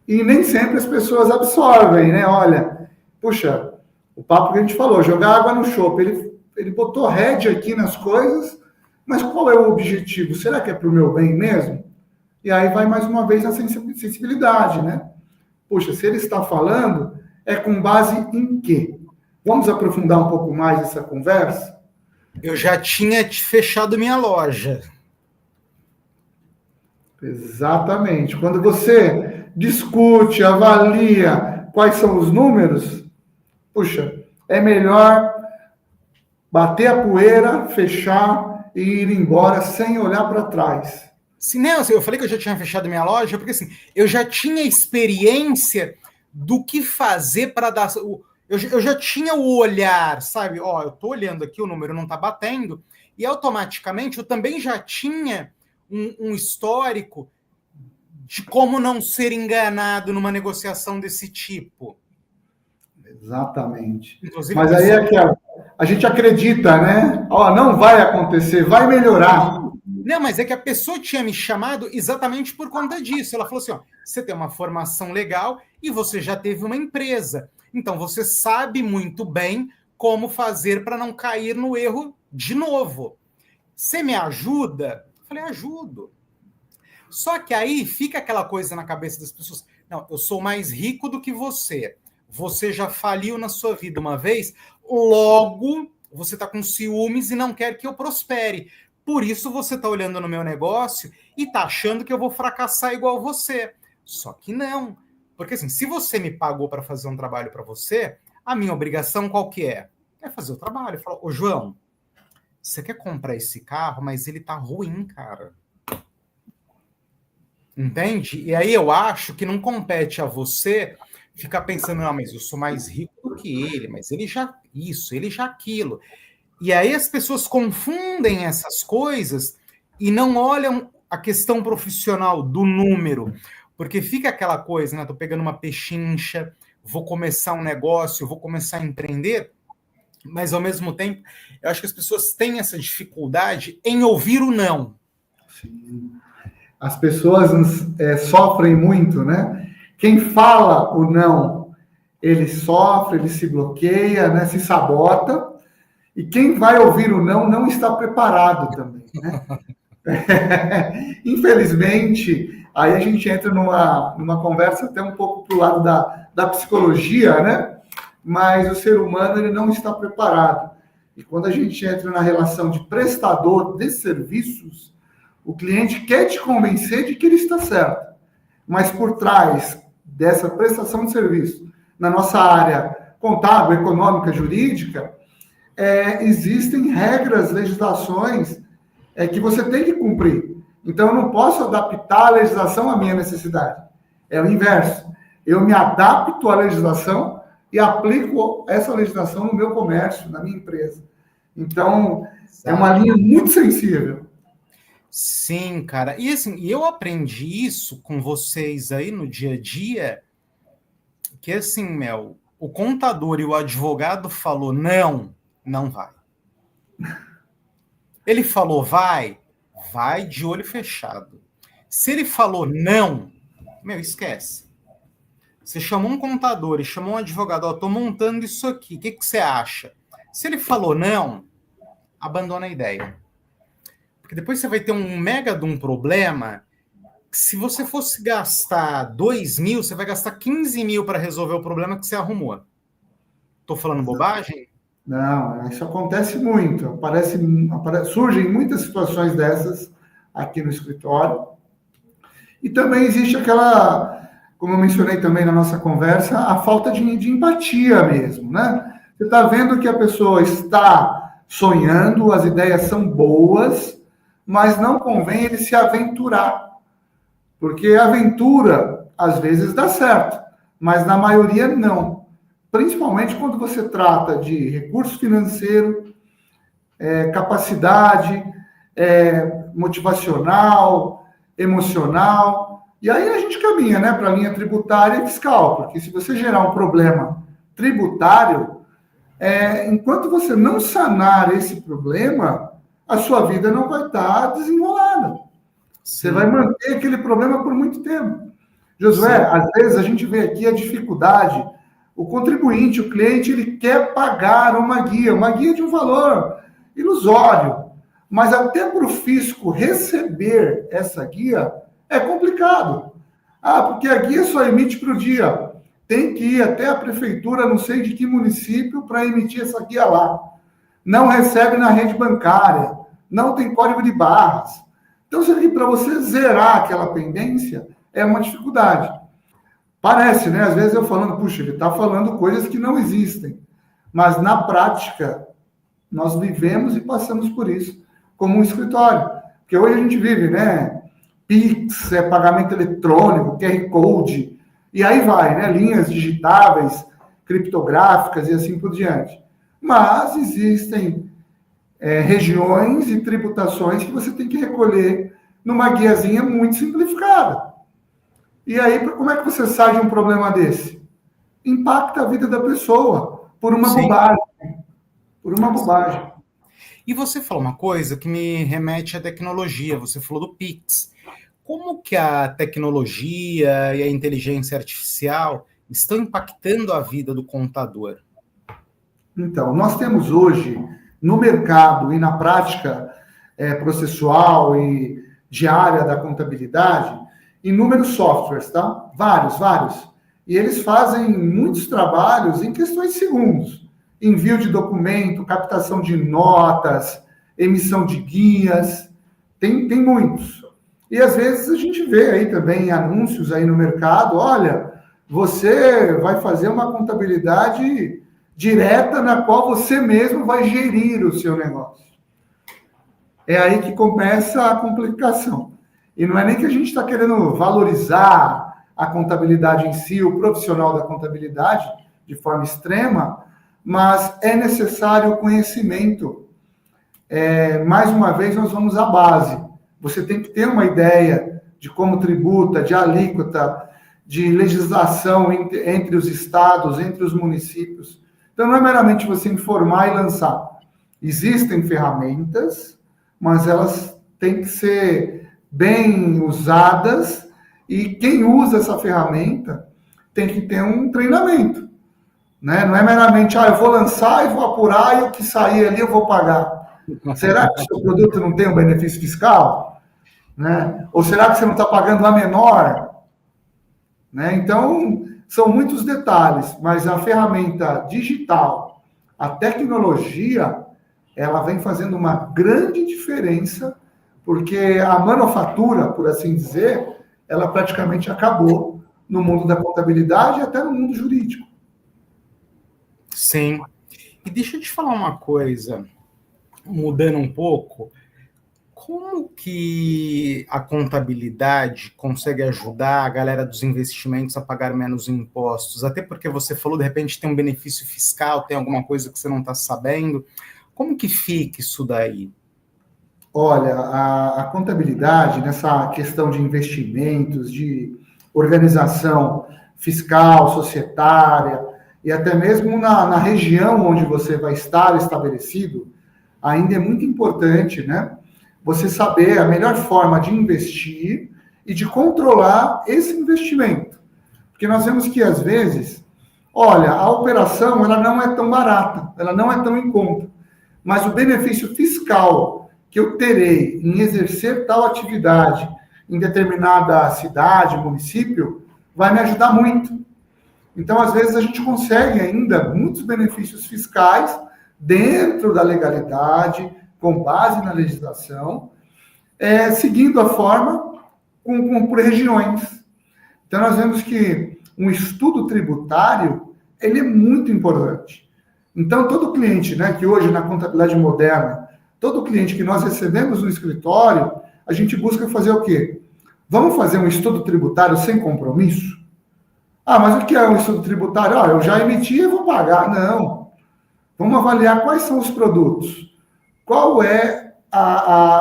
e nem sempre as pessoas absorvem, né? Olha, puxa, o papo que a gente falou, jogar água no chope, ele botou rédea aqui nas coisas, mas qual é o objetivo? Será que é para o meu bem mesmo? E aí vai mais uma vez a sensibilidade, né? Puxa, se ele está falando, é com base em quê? Vamos aprofundar um pouco mais essa conversa? Eu já tinha fechado minha loja. Exatamente. Quando você discute, avalia quais são os números, puxa, é melhor bater a poeira, fechar e ir embora sem olhar para trás. Sim, não, eu falei que eu já tinha fechado minha loja, porque assim, eu já tinha experiência do que fazer para dar. Eu já tinha o olhar, sabe? Ó, eu tô olhando aqui, o número não tá batendo, e automaticamente eu também já tinha um histórico de como não ser enganado numa negociação desse tipo. Exatamente. Inclusive, Mas aí é que a gente acredita, né? Ó, não vai acontecer, vai melhorar. Não, mas é que a pessoa tinha me chamado exatamente por conta disso. Ela falou assim: ó, você tem uma formação legal e você já teve uma empresa. Então você sabe muito bem como fazer para não cair no erro de novo. Você me ajuda? Eu falei, ajudo. Só que aí fica aquela coisa na cabeça das pessoas: não, eu sou mais rico do que você. Você já faliu na sua vida uma vez, logo você está com ciúmes e não quer que eu prospere. Por isso você está olhando no meu negócio e está achando que eu vou fracassar igual você. Só que não. Porque assim, se você me pagou para fazer um trabalho para você, a minha obrigação qual que é? É fazer o trabalho. Falar, ô João, você quer comprar esse carro, mas ele tá ruim, cara. Entende? E aí eu acho que não compete a você ficar pensando, não, mas eu sou mais rico do que ele, mas ele já isso, ele já aquilo. E aí as pessoas confundem essas coisas e não olham a questão profissional do número, porque fica aquela coisa, né? Tô pegando uma pechincha, vou começar um negócio, vou começar a empreender, mas ao mesmo tempo, eu acho que as pessoas têm essa dificuldade em ouvir o não. Sim. As pessoas sofrem muito, né? Quem fala o não, ele sofre, ele se bloqueia, né? Se sabota. E quem vai ouvir o não, não está preparado também, né? Infelizmente, aí a gente entra numa conversa até um pouco para o lado da psicologia, né? Mas o ser humano, ele não está preparado. E quando a gente entra na relação de prestador de serviços, o cliente quer te convencer de que ele está certo. Mas por trás dessa prestação de serviço, na nossa área contábil, econômica, jurídica, existem regras, legislações que você tem que cumprir. Então, eu não posso adaptar a legislação à minha necessidade. É o inverso. Eu me adapto à legislação e aplico essa legislação no meu comércio, na minha empresa. Então, é uma linha muito sensível. Sim, cara. E assim, eu aprendi isso com vocês aí no dia a dia, que assim, Mel, o contador e o advogado falou não, não vai. Ele falou vai de olho fechado. Se ele falou não, meu, esquece. Você chamou um contador e chamou um advogado, ó, tô montando isso aqui, o que você acha? Se ele falou não, abandona a ideia. Porque depois você vai ter um mega de um problema. Se você fosse gastar 2 mil, você vai gastar 15 mil para resolver o problema que você arrumou. Tô falando bobagem? Não, isso acontece muito. Surgem muitas situações dessas aqui no escritório. E também existe aquela, como eu mencionei também na nossa conversa, a falta de empatia mesmo, né? Você está vendo que a pessoa está sonhando, as ideias são boas, mas não convém ele se aventurar. Porque a aventura, às vezes, dá certo, mas na maioria não. Principalmente quando você trata de recurso financeiro, capacidade motivacional, emocional. E aí a gente caminha, né, para a linha tributária e fiscal, porque se você gerar um problema tributário, enquanto você não sanar esse problema, a sua vida não vai estar desenrolada. Você vai manter aquele problema por muito tempo. Josué, às vezes a gente vê aqui a dificuldade. O contribuinte, o cliente, ele quer pagar uma guia de um valor ilusório. Mas até para o fisco receber essa guia é complicado. Porque a guia só emite para o dia. Tem que ir até a prefeitura, não sei de que município, para emitir essa guia lá. Não recebe na rede bancária. Não tem código de barras. Então, para você zerar aquela pendência, é uma dificuldade. Parece, né? Às vezes eu falando, puxa, ele está falando coisas que não existem. Mas, na prática, nós vivemos e passamos por isso, como um escritório. Porque hoje a gente vive, né? Pix, pagamento eletrônico, QR Code, e aí vai, né? Linhas digitáveis, criptográficas e assim por diante. Mas existem regiões e tributações que você tem que recolher numa guiazinha muito simplificada. E aí, como é que você sai de um problema desse? Impacta a vida da pessoa por uma bobagem. Por uma bobagem. E você falou uma coisa que me remete à tecnologia. Você falou do Pix. Como que a tecnologia e a inteligência artificial estão impactando a vida do contador? Então, nós temos hoje, no mercado e na prática processual e diária da contabilidade, inúmeros softwares, tá? Vários. E eles fazem muitos trabalhos em questões de segundos. Envio de documento, captação de notas, emissão de guias, tem muitos. E às vezes a gente vê aí também anúncios aí no mercado, olha, você vai fazer uma contabilidade direta na qual você mesmo vai gerir o seu negócio. É aí que começa a complicação. E não é nem que a gente está querendo valorizar a contabilidade em si, o profissional da contabilidade, de forma extrema, mas é necessário o conhecimento. Mais uma vez, nós vamos à base. Você tem que ter uma ideia de como tributa, de alíquota, de legislação entre os estados, entre os municípios. Então, não é meramente você informar e lançar. Existem ferramentas, mas elas têm que ser bem usadas e quem usa essa ferramenta tem que ter um treinamento. Né? Não é meramente, eu vou lançar e vou apurar e o que sair ali eu vou pagar. Será que o seu produto não tem um benefício fiscal? Né? Ou será que você não está pagando a menor? Né? Então, são muitos detalhes, mas a ferramenta digital, a tecnologia, ela vem fazendo uma grande diferença, porque a manufatura, por assim dizer, ela praticamente acabou no mundo da contabilidade e até no mundo jurídico. Sim. E deixa eu te falar uma coisa, mudando um pouco, como que a contabilidade consegue ajudar a galera dos investimentos a pagar menos impostos? Até porque você falou, de repente, tem um benefício fiscal, tem alguma coisa que você não está sabendo. Como que fica isso daí? Olha, a contabilidade, nessa questão de investimentos, de organização fiscal, societária, e até mesmo na região onde você vai estar estabelecido, ainda é muito importante, né? Você saber a melhor forma de investir e de controlar esse investimento. Porque nós vemos que, às vezes, olha, a operação ela não é tão barata, ela não é tão em conta, mas o benefício fiscal que eu terei em exercer tal atividade em determinada cidade, município, vai me ajudar muito. Então, às vezes, a gente consegue ainda muitos benefícios fiscais dentro da legalidade, com base na legislação, seguindo a forma por regiões. Então, nós vemos que um estudo tributário, ele é muito importante. Então, todo cliente, né, que hoje na contabilidade moderna, todo cliente que nós recebemos no escritório, a gente busca fazer o quê? Vamos fazer um estudo tributário sem compromisso? Ah, mas o que é um estudo tributário? Eu já emiti e vou pagar. Não. Vamos avaliar quais são os produtos. Qual é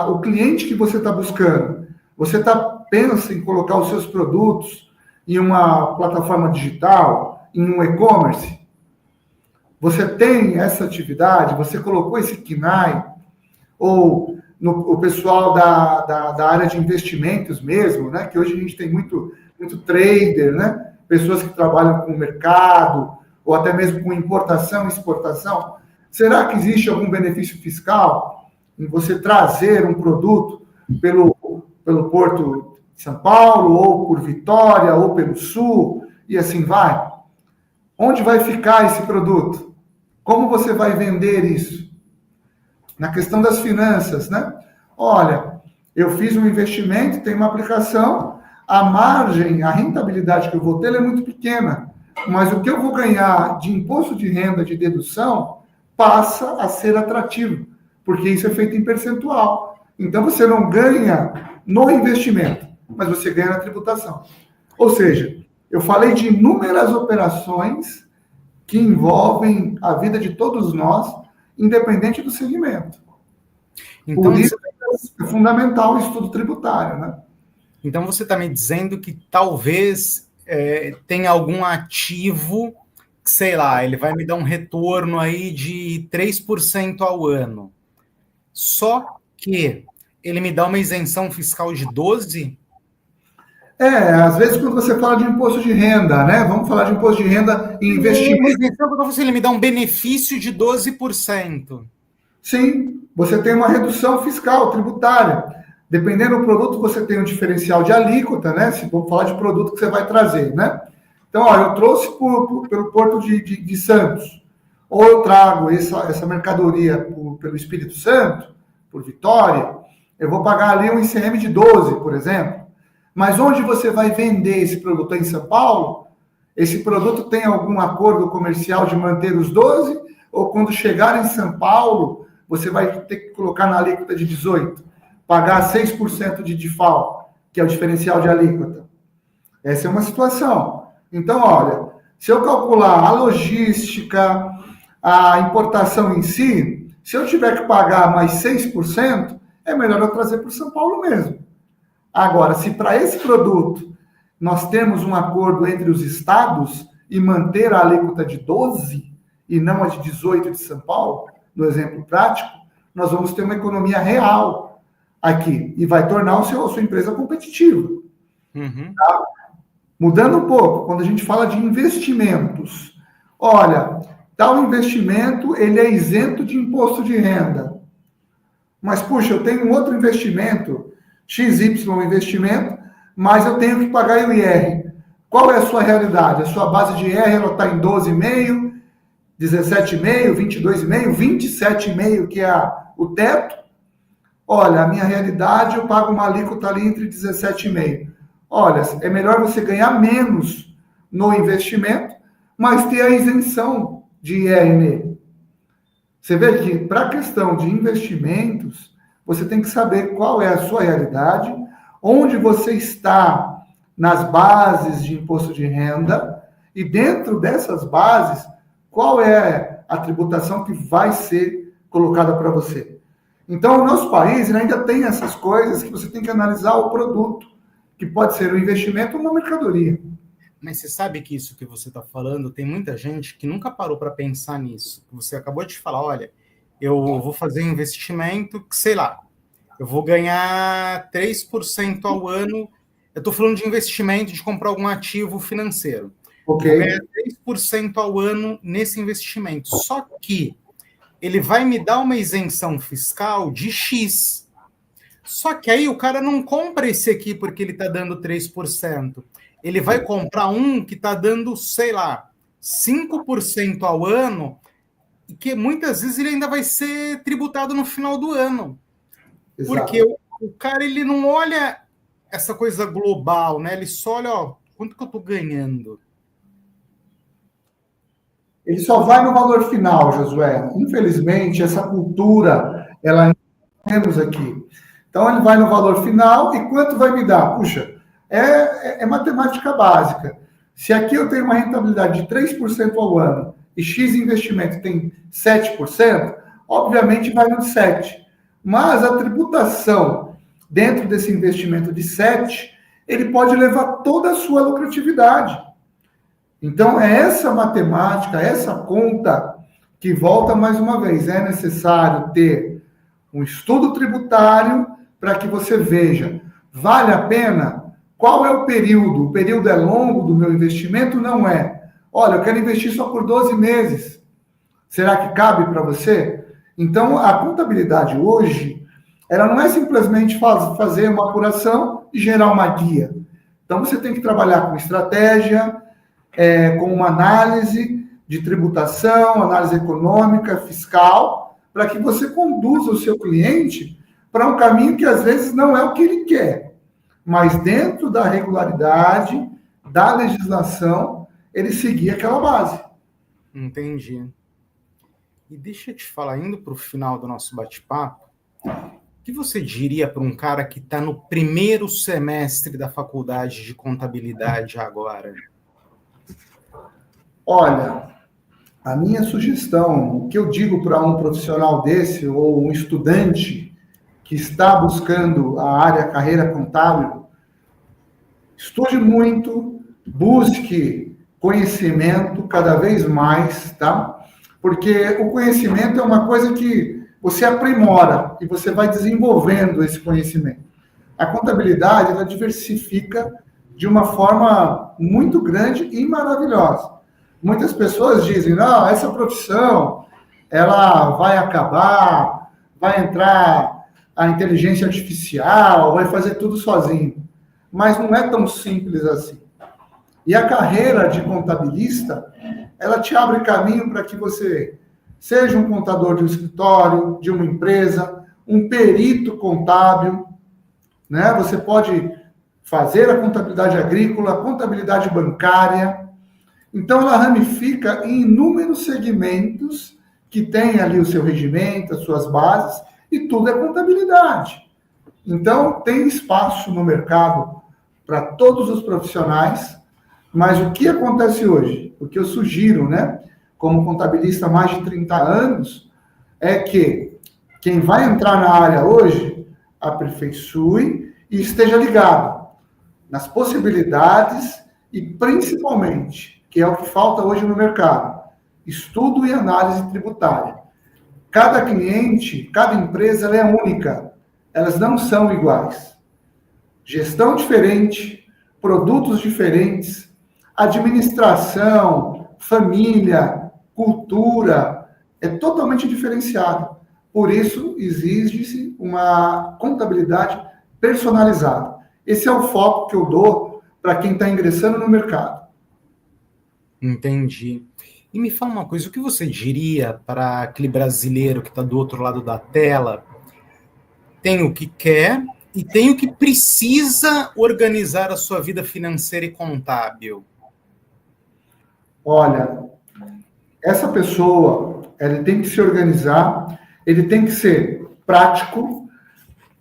o cliente que você está buscando? Você pensa em colocar os seus produtos em uma plataforma digital, em um e-commerce? Você tem essa atividade? Você colocou esse KNAI? Ou o pessoal da área de investimentos mesmo, né? Que hoje a gente tem muito trader, né? Pessoas que trabalham com o mercado, ou até mesmo com importação e exportação. Será que existe algum benefício fiscal em você trazer um produto pelo Porto de São Paulo, ou por Vitória, ou pelo Sul, e assim vai? Onde vai ficar esse produto? Como você vai vender isso? Na questão das finanças, né? Olha, Eu fiz um investimento, tem uma aplicação, a margem, a rentabilidade que eu vou ter é muito pequena, mas o que eu vou ganhar de imposto de renda, de dedução, passa a ser atrativo, porque isso é feito em percentual. Então, você não ganha no investimento, mas você ganha na tributação. Ou seja, eu falei de inúmeras operações que envolvem a vida de todos nós, independente do segmento. Então, por isso é fundamental o estudo tributário, né? Então, você está me dizendo que talvez tenha algum ativo, sei lá, ele vai me dar um retorno aí de 3% ao ano. Só que ele me dá uma isenção fiscal de 12%? Às vezes quando você fala de imposto de renda, né? Vamos falar de imposto de renda e investimento. Uma isenção, ele me dá um benefício de 12%. Sim, você tem uma redução fiscal, tributária. Dependendo do produto, você tem um diferencial de alíquota, né? Se vamos falar de produto que você vai trazer, né? Então, ó, eu trouxe pelo Porto de Santos, ou eu trago essa mercadoria pelo Espírito Santo, por Vitória, eu vou pagar ali um ICM de 12, por exemplo. Mas onde você vai vender esse produto? Em São Paulo? Esse produto tem algum acordo comercial de manter os 12? Ou quando chegar em São Paulo, você vai ter que colocar na alíquota de 18, pagar 6% de DIFAL, que é o diferencial de alíquota? Essa é uma situação. Então, olha, se eu calcular a logística, a importação em si, se eu tiver que pagar mais 6%, é melhor eu trazer para o São Paulo mesmo. Agora, se para esse produto nós temos um acordo entre os estados e manter a alíquota de 12 e não a de 18 de São Paulo, no exemplo prático, nós vamos ter uma economia real aqui e vai tornar a sua empresa competitiva. Uhum. Tá? Mudando um pouco, quando a gente fala de investimentos, olha, tal investimento ele é isento de imposto de renda. Mas, puxa, eu tenho um outro investimento, XY investimento, mas eu tenho que pagar o IR. Qual é a sua realidade? A sua base de IR está em 12,5%, 17,5%, 22,5%, 27,5%, que é o teto. Olha, a minha realidade, eu pago uma alíquota ali entre 17,5%. Olha, é melhor você ganhar menos no investimento, mas ter a isenção de IR nele. Você vê que, para a questão de investimentos, você tem que saber qual é a sua realidade, onde você está nas bases de imposto de renda, e dentro dessas bases, qual é a tributação que vai ser colocada para você. Então, o nosso país ainda tem essas coisas que você tem que analisar o produto, que pode ser um investimento ou uma mercadoria. Mas você sabe que isso que você está falando, tem muita gente que nunca parou para pensar nisso. Você acabou de falar, olha, eu vou fazer um investimento que, sei lá, eu vou ganhar 3% ao ano. Eu estou falando de investimento, de comprar algum ativo financeiro. Ok. Eu vou ganhar 3% ao ano nesse investimento. Só que ele vai me dar uma isenção fiscal de X. Só que aí o cara não compra esse aqui porque ele está dando 3%. Ele vai comprar um que está dando, sei lá, 5% ao ano, e que muitas vezes ele ainda vai ser tributado no final do ano. Exato. Porque o cara, ele não olha essa coisa global, né? Ele só olha, ó, quanto que eu estou ganhando. Ele só vai no valor final, Josué. Infelizmente, essa cultura, ela temos aqui. Então, ele vai no valor final e quanto vai me dar? Puxa, é matemática básica. Se aqui eu tenho uma rentabilidade de 3% ao ano e X investimento tem 7%, obviamente vai no 7%. Mas a tributação dentro desse investimento de 7%, ele pode levar toda a sua lucratividade. Então, é essa matemática, essa conta que volta mais uma vez. É necessário ter um estudo tributário para que você veja, vale a pena? Qual é o período? O período é longo do meu investimento? Não é. Olha, eu quero investir só por 12 meses. Será que cabe para você? Então, a contabilidade hoje, ela não é simplesmente fazer uma apuração e gerar uma guia. Então, você tem que trabalhar com estratégia, com uma análise de tributação, análise econômica, fiscal, para que você conduza o seu cliente para um caminho que às vezes não é o que ele quer, mas dentro da regularidade, da legislação, ele seguir aquela base. Entendi. E deixa eu te falar, indo para o final do nosso bate-papo, o que você diria para um cara que está no primeiro semestre da faculdade de contabilidade agora? Olha, a minha sugestão, o que eu digo para um profissional desse, ou um estudante que está buscando a área, a carreira contábil, estude muito, busque conhecimento cada vez mais, tá? Porque o conhecimento é uma coisa que você aprimora e você vai desenvolvendo esse conhecimento. A contabilidade, ela diversifica de uma forma muito grande e maravilhosa. Muitas pessoas dizem, não, essa profissão, ela vai acabar, vai entrar a inteligência artificial, vai fazer tudo sozinho. Mas não é tão simples assim. E a carreira de contabilista, ela te abre caminho para que você seja um contador de um escritório, de uma empresa, um perito contábil, né? Você pode fazer a contabilidade agrícola, a contabilidade bancária. Então, ela ramifica em inúmeros segmentos que tem ali o seu regimento, as suas bases, e tudo é contabilidade. Então, tem espaço no mercado para todos os profissionais, mas o que acontece hoje? O que eu sugiro, né, como contabilista há mais de 30 anos, é que quem vai entrar na área hoje, aperfeiçoe e esteja ligado nas possibilidades e, principalmente, que é o que falta hoje no mercado, estudo e análise tributária. Cada cliente, cada empresa, ela é única. Elas não são iguais. Gestão diferente, produtos diferentes, administração, família, cultura, é totalmente diferenciado. Por isso, exige-se uma contabilidade personalizada. Esse é o foco que eu dou para quem está ingressando no mercado. Entendi. E me fala uma coisa, o que você diria para aquele brasileiro que está do outro lado da tela? Tem o que quer e tem o que precisa organizar a sua vida financeira e contábil. Olha, essa pessoa, ele tem que se organizar, ele tem que ser prático,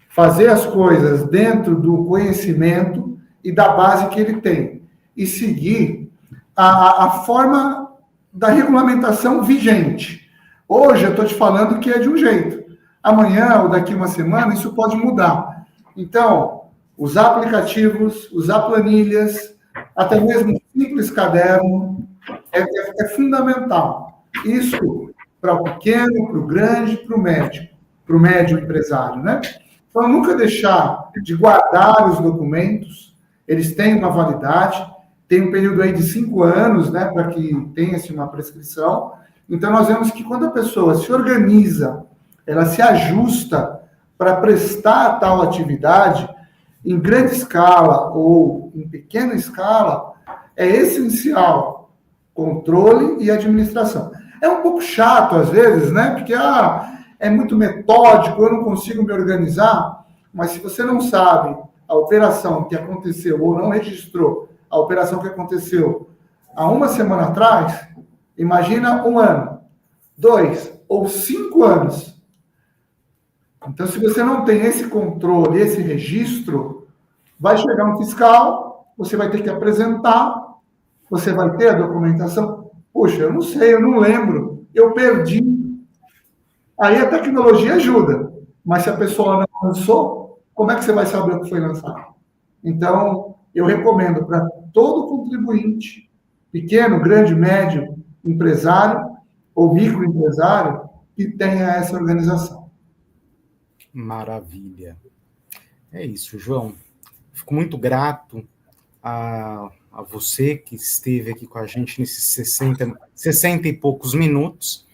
fazer as coisas dentro do conhecimento e da base que ele tem, e seguir a forma da regulamentação vigente. Hoje eu estou te falando que é de um jeito. Amanhã ou daqui uma semana isso pode mudar. Então, usar aplicativos, usar planilhas, até mesmo um simples caderno, é fundamental. Isso para o pequeno, para o grande, para o médio empresário, né? Então, nunca deixar de guardar os documentos, eles têm uma validade, tem um período aí de 5 anos, né, para que tenha-se uma prescrição. Então, nós vemos que quando a pessoa se organiza, ela se ajusta para prestar tal atividade, em grande escala ou em pequena escala, é essencial controle e administração. É um pouco chato, às vezes, né, porque é muito metódico, eu não consigo me organizar, mas se você não sabe a operação que aconteceu ou não registrou a operação que aconteceu há uma semana atrás, imagina 1 ano, 2 ou 5 anos. Então, se você não tem esse controle, esse registro, vai chegar um fiscal, você vai ter que apresentar, você vai ter a documentação. Poxa, eu não sei, eu não lembro, eu perdi. Aí a tecnologia ajuda, mas se a pessoa não lançou, como é que você vai saber o que foi lançado? Então, eu recomendo para todo contribuinte, pequeno, grande, médio, empresário ou microempresário, que tenha essa organização. Maravilha. É isso, João. Fico muito grato a você que esteve aqui com a gente nesses 60 e poucos minutos.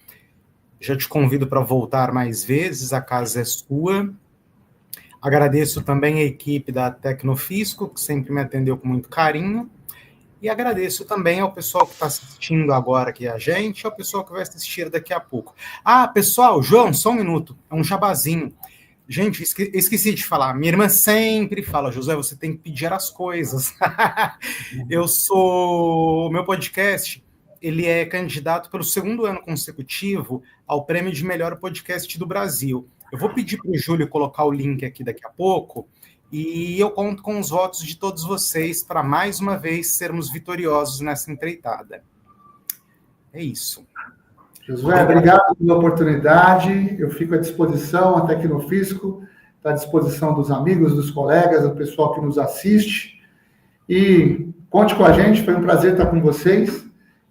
Já te convido para voltar mais vezes, a casa é sua. Agradeço também a equipe da Tecnofisco, que sempre me atendeu com muito carinho. E agradeço também ao pessoal que está assistindo agora aqui a gente, ao pessoal que vai assistir daqui a pouco. Ah, pessoal, João, só um minuto, é um jabazinho. Gente, esqueci de falar. Minha irmã sempre fala, José, você tem que pedir as coisas. Meu podcast, ele é candidato pelo segundo ano consecutivo ao prêmio de melhor podcast do Brasil. Eu vou pedir para o Júlio colocar o link aqui daqui a pouco, e eu conto com os votos de todos vocês para, mais uma vez, sermos vitoriosos nessa empreitada. É isso. Josué, obrigado pela oportunidade. Eu fico à disposição, até aqui no Fisco, está à disposição dos amigos, dos colegas, do pessoal que nos assiste. E conte com a gente, foi um prazer estar com vocês.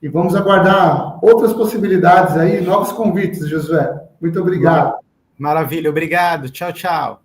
E vamos aguardar outras possibilidades aí, novos convites, Josué. Muito obrigado. Maravilha, obrigado. Tchau, tchau.